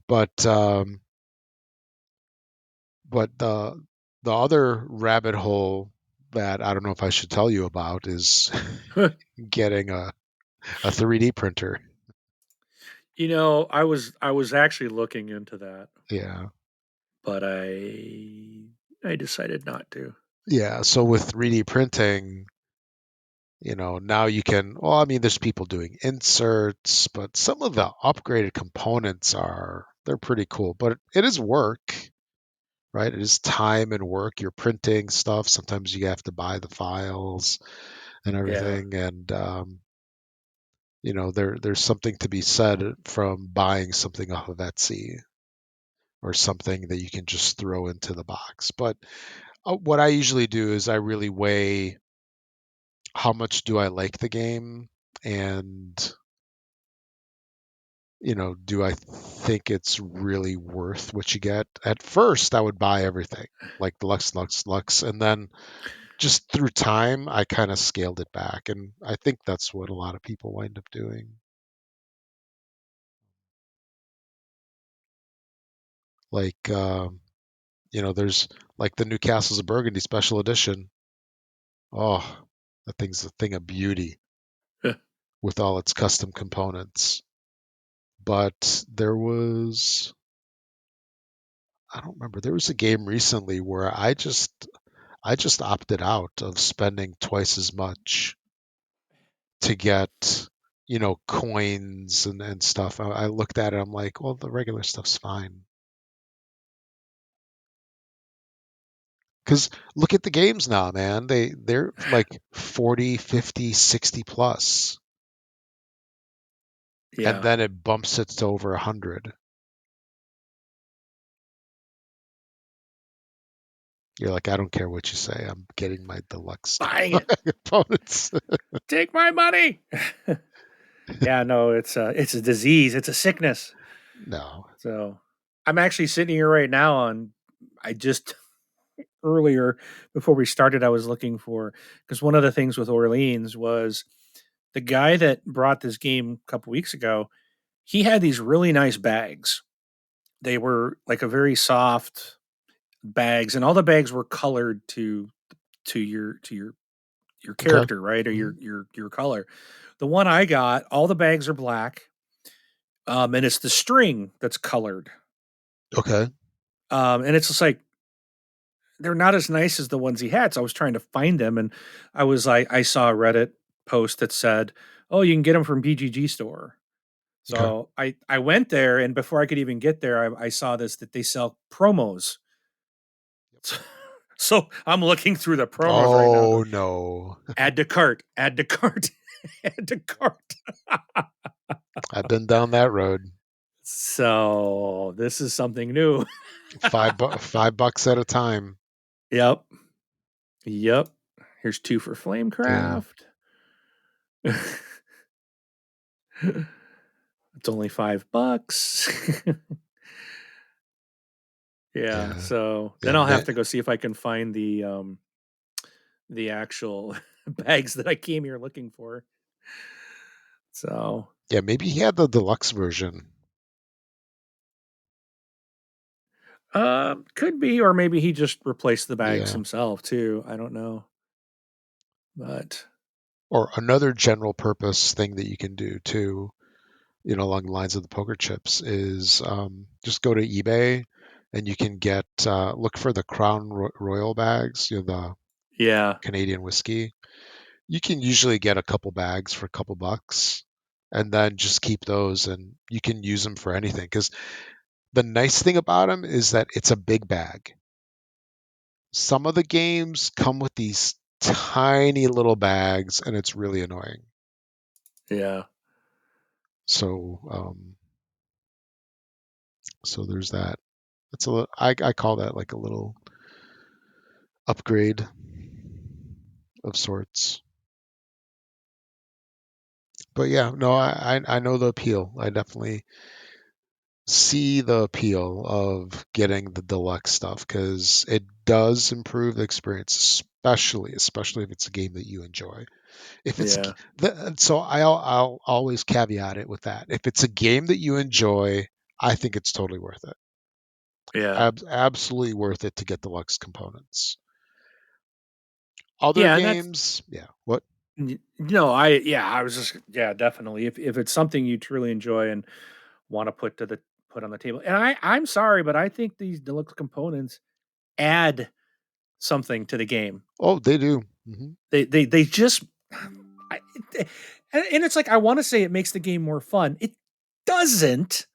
But the other rabbit hole that I don't know if I should tell you about is getting a 3D printer. I was actually looking into that, Yeah. but I decided not to. Yeah. So with 3D printing, now you can, well, I mean, there's people doing inserts, but some of the upgraded components they're pretty cool, but it is work, right? It is time and work. You're printing stuff. Sometimes you have to buy the files and Yeah, everything. And, there's something to be said from buying something off of Etsy or something that you can just throw into the box. But what I usually do is I really weigh how much do I like the game and do I think it's really worth what you get? At first, I would buy everything, like Lux, Lux, Lux, and then just through time, I kind of scaled it back, and I think that's what a lot of people wind up doing. Like, there's like the New Castles of Burgundy special edition. Oh, that thing's a thing of beauty with all its custom components. But I don't remember, there was a game recently where I just opted out of spending twice as much to get, coins and stuff. I looked at it, I'm like, well, the regular stuff's fine. Because look at the games now, man. They're like 40, 50, 60 plus. And yeah, then it bumps it to over 100. You're like, I don't care what you say. I'm getting my deluxe buying it. components. Take my money. Yeah, no, it's a disease. It's a sickness. No. So I'm actually sitting here right now on. I just earlier before we started, I was looking for because one of the things with Orleans was the guy that brought this game a couple weeks ago. He had these really nice bags. They were like a very soft bags, and all the bags were colored to your Okay. character, right, or your Mhm. your your color. The one I got, all the bags are black, and it's the string that's colored, Okay. and it's just like they're not as nice as the ones he had. So I was trying to find them, and I saw a Reddit post that said, "Oh, you can get them from BGG store." Okay. So I went there, and before I could even get there, I saw this that they sell promos. So I'm looking through the promos right now. Oh Going, no. add to cart, add to cart, add to cart. I've been down that road. So this is something new. $5 at a time. Yep. Yep. Here's two for Yeah. Flamecraft. It's only $5. Yeah. Yeah. So Yeah. then I'll have to go see if I can find the actual bags that I came here looking for. So Yeah, maybe he had the deluxe version. could be, or maybe he just replaced the bags Yeah. himself too. I don't know. But Or another general purpose thing that you can do too, along the lines of the poker chips is just go to eBay and you can look for the Crown Royal bags, the yeah. Canadian whiskey. You can usually get a couple bags for a couple bucks and then just keep those and you can use them for anything. Because the nice thing about them is that it's a big bag. Some of the games come with these tiny little bags and it's really annoying. Yeah. So, so there's that. I call that like a little upgrade of sorts. But yeah, no, I know the appeal. I definitely see the appeal of getting the deluxe stuff because it does improve the experience, especially if it's a game that you enjoy. If it's Yeah. so I'll always caveat it with that. If it's a game that you enjoy, I think it's totally worth it. Yeah. Absolutely worth it to get deluxe components. Other Yeah, and that's games, yeah. What? no, I was just yeah, definitely. If it's something you truly enjoy, and want to put on the table. And I'm sorry, but I think these deluxe components add something to the game. Oh, they do. They just I, and it's like I want to say it makes the game more fun. It doesn't,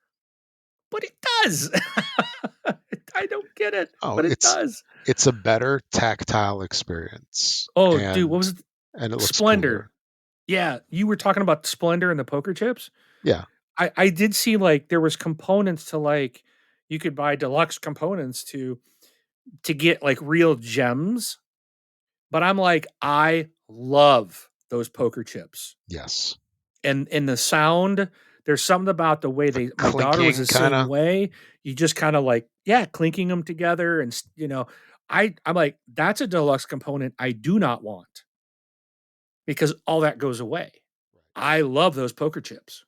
but it does. I don't get it, Oh, but it does. it's a better tactile experience, Oh, dude, what and was it? it looks cooler. Splendor? Yeah, you were talking about Splendor and the poker chips. Yeah. I did see like there was components to like you could buy deluxe components to get like real gems, but I'm like I love those poker chips. Yes. And the sound, there's something about the way The they my daughter was clinking the kind same of. way. You just kind of like, yeah, clinking them together and I'm like that's a deluxe component I do not want because all that goes away. I love those poker chips.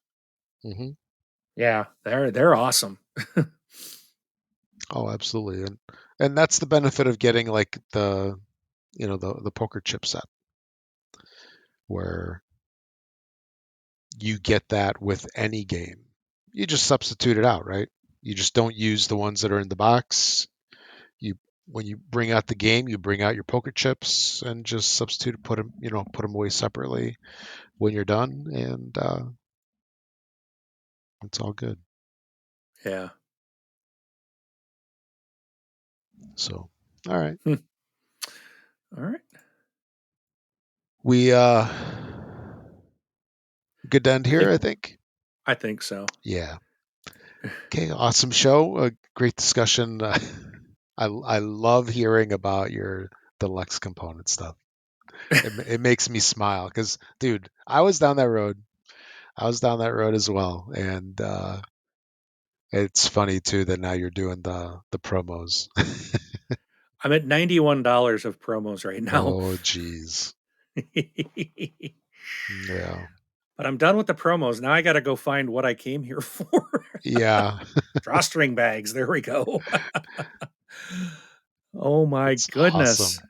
Hmm. Yeah, they're awesome. Oh, absolutely, and that's the benefit of getting like the poker chip set, where you get that with any game. You just substitute it out, right? You just don't use the ones that are in the box. You When you bring out the game, you bring out your poker chips and just substitute, put them away separately when you're done, and it's all good. Yeah. So, all right, Hmm. All right. we good to end I here, think I think. I think so. Yeah. Okay, awesome show. Great discussion. I love hearing about your deluxe component stuff. It makes me smile because, dude, I was down that road. I was down that road as well, and it's funny too that now you're doing the promos. I'm at $91 of promos right now. Oh, geez. Yeah. But I'm done with the promos. Now I got to go find what I came here for. Yeah. Drawstring bags. There we go. Oh my That's goodness. awesome.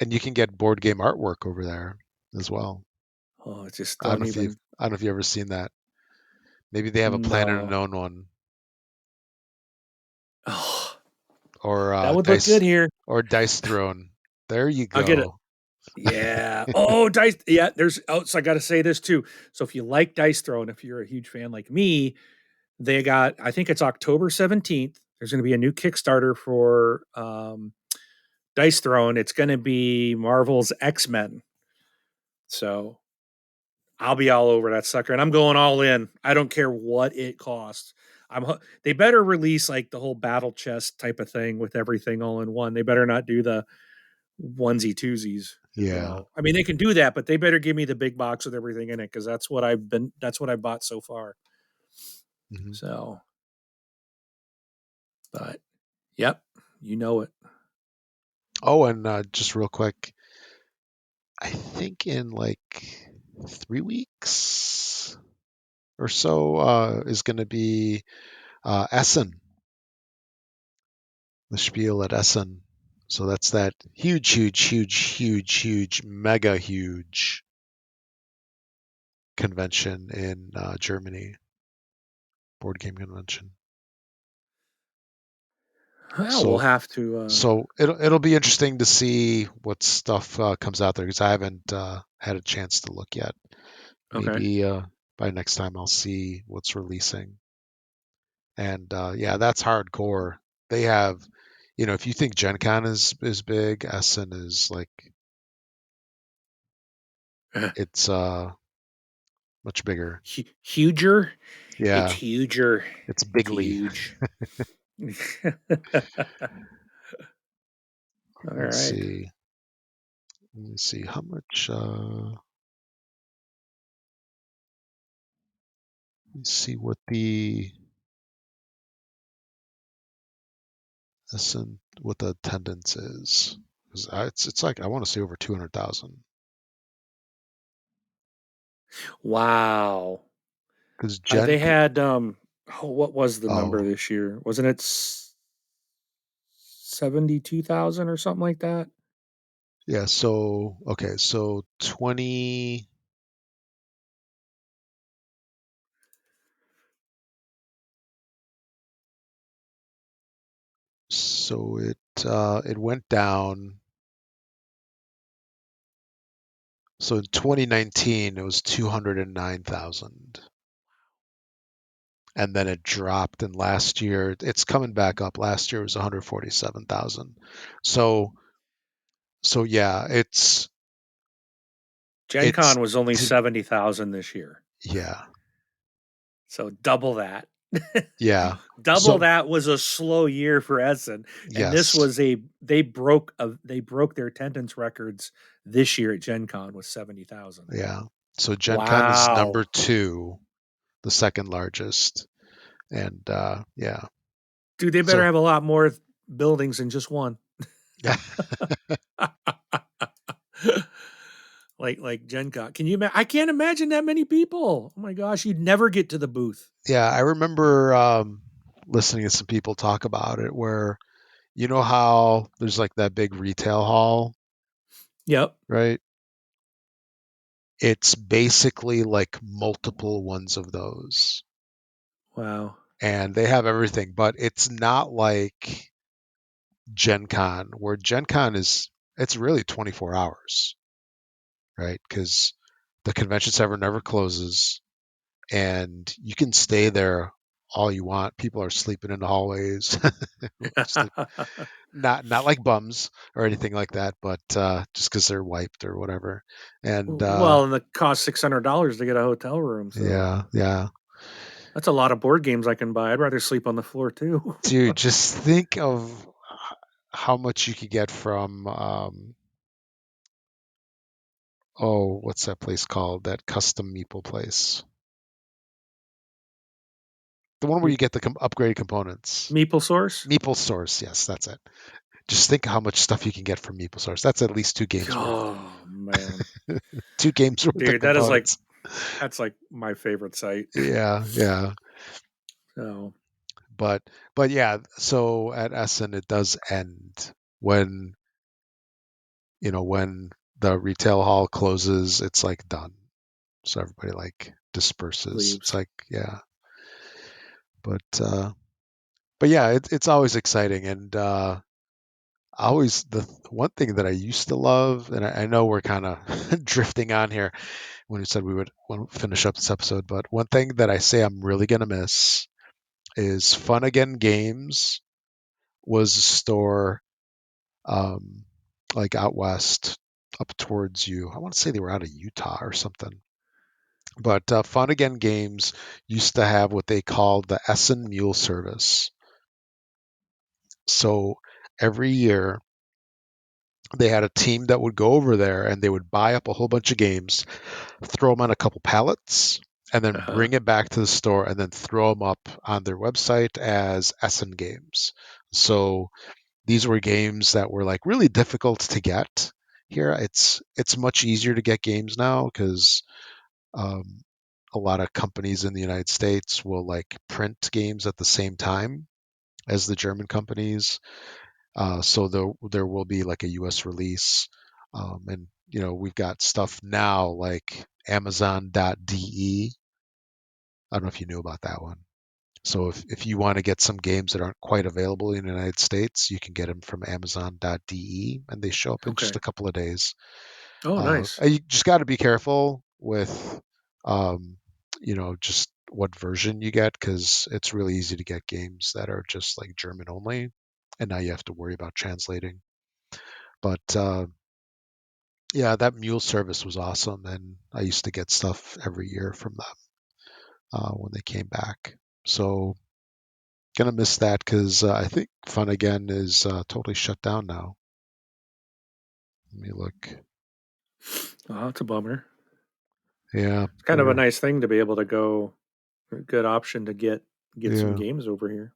And you can get board game artwork over there as well. Oh, it just I don't don't know if you've even. I don't know if you've ever seen that. Maybe they have a Planet No. Unknown one, Oh, or that would look good here. Dice Throne. There you I'll get it. go. Yeah. Oh, dice. Yeah. So I got to say this too. So if you like Dice Throne, if you're a huge fan like me, they got, I think it's October 17th. There's going to be a new Kickstarter for Dice Throne. It's going to be Marvel's X-Men. So I'll be all over that sucker, and I'm going all in. I don't care what it costs. They better release like the whole battle chest type of thing with everything all in one. They better not do the onesie twosies. Yeah. I mean, they can do that, but they better give me the big box with everything in it because that's what I bought so far. Hmm. So, but yep, you know it. Oh, and just real quick, I think in like 3 weeks or so is going to be Essen, the spiel at Essen. So that's that huge, huge, huge, huge, huge, mega huge convention in Germany, board game convention. Well, we'll So have to. it'll be interesting to see what stuff comes out there because I haven't had a chance to look yet. Okay. Maybe by next time I'll see what's releasing. And yeah, that's hardcore. They have, if you think Gen Con is big, Essen is like it's much bigger. Huger. It's Yeah, huger. it's It's bigly. huge. All Let's right. see. Let me see how much. Let's see what the what the attendance is. 'Cause it's like I want to say over 200,000. Wow. Because They had what was the number oh this year? Wasn't it 72,000 or something like that? yeah, so okay, so 20 So it went down. So in 2019 it was 209,000, and then it dropped. And last year it's coming back up. Last year was 147,000. So yeah, Gen it's Con was only to, 70,000 this year. yeah, So double that. yeah. Double So that was a slow year for Essen, and this yes, was they broke their attendance records this year at Gen Con with 70,000. yeah. So Gen Con is number Wow. two, the second largest, and yeah. Dude, they better So have a lot more buildings than just one. yeah, Like Gen Con. Can you I can't imagine that many people. Oh my gosh, you'd never get to the booth. yeah. I remember listening to some people talk about it, where you know how there's like that big retail hall, Yep. right? It's basically like multiple ones of those, Wow. and they have everything, but it's not like Gen Con, where Gen Con is, it's really 24 hours, right? Because the convention center never closes, and you can stay there all you want. People are sleeping in the hallways, sleep, not like bums or anything like that, but just because they're wiped or whatever. And Well, and it costs $600 to get a hotel room, so yeah, yeah. that's a lot of board games I can buy. I'd rather sleep on the floor too. Dude, just think of how much you could get from oh, what's that place called? That custom meeple place. The one where Me- you get the upgraded components. Meeple Source. Meeple Source, yes, that's it. Just think how much stuff you can get from Meeple Source. That's at least two games worth. Oh man, Two games worth of dude, that is like components. that's like my favorite site. Yeah, yeah. So But yeah, so at Essen it does end when when the retail hall closes, it's like done. So everybody like disperses. It's leaves. like, yeah. But yeah, it's always exciting. And always the one thing that I used to love, and I know we're kind of drifting on here when we said we would finish up this episode, but one thing that I say I'm really gonna miss is Fun Again Games was a store um, like out west, up towards you. I want to say they were out of Utah or something. But Fun Again Games used to have what they called the Essen Mule Service. So every year they had a team that would go over there and they would buy up a whole bunch of games, throw them on a couple pallets, and then Uh-huh. bring it back to the store and then throw them up on their website as Essen games. So these were games that were like really difficult to get here. It's much easier to get games now because um, a lot of companies in the United States will like print games at the same time as the German companies. So there will be like a U.S. release, and we've got stuff now like Amazon.de. I don't know if you knew about that one. So if you want to get some games that aren't quite available in the United States, you can get them from Amazon.de, and they show up in just Okay. a couple of days. Oh, nice. You just got to be careful with, um, just what version you get because it's really easy to get games that are just like German only, and now you have to worry about translating. But yeah, that mule service was awesome, and I used to get stuff every year from them when they came back. So gonna miss that because I think Fun Again is totally shut down now. Let me look. Oh, that's a bummer. Yeah, It's kind of a they're nice thing to be able to go. A good option to get some yeah. games over here.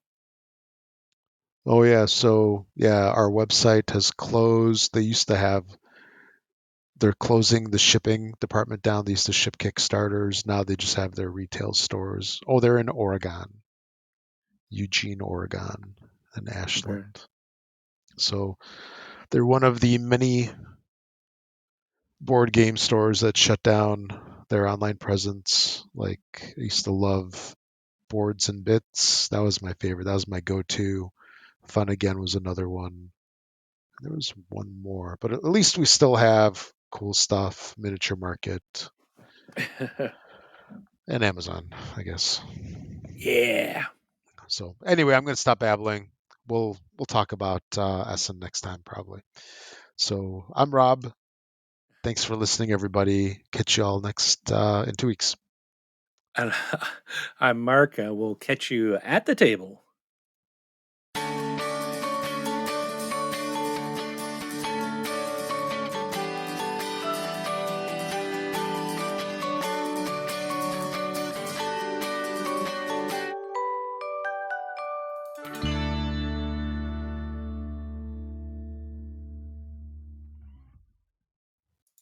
Oh yeah, so yeah, our website has closed. They're closing the shipping department down. They used to ship Kickstarters. Now they just have their retail stores. Oh, they're in Oregon, Eugene, Oregon, and Okay. Ashland. So they're one of the many board game stores that shut down their online presence. Like I used to love Boards and Bits. That was my favorite. That was my go-to Fun Again was another one. There was one more, but at least we still have cool stuff, Miniature Market, and Amazon, I guess. Yeah. So anyway, I'm going to stop babbling. We'll talk about Essen next time probably. So I'm Rob. Thanks for listening, everybody. Catch you all next in 2 weeks. And I'm Mark. We'll catch you at the table.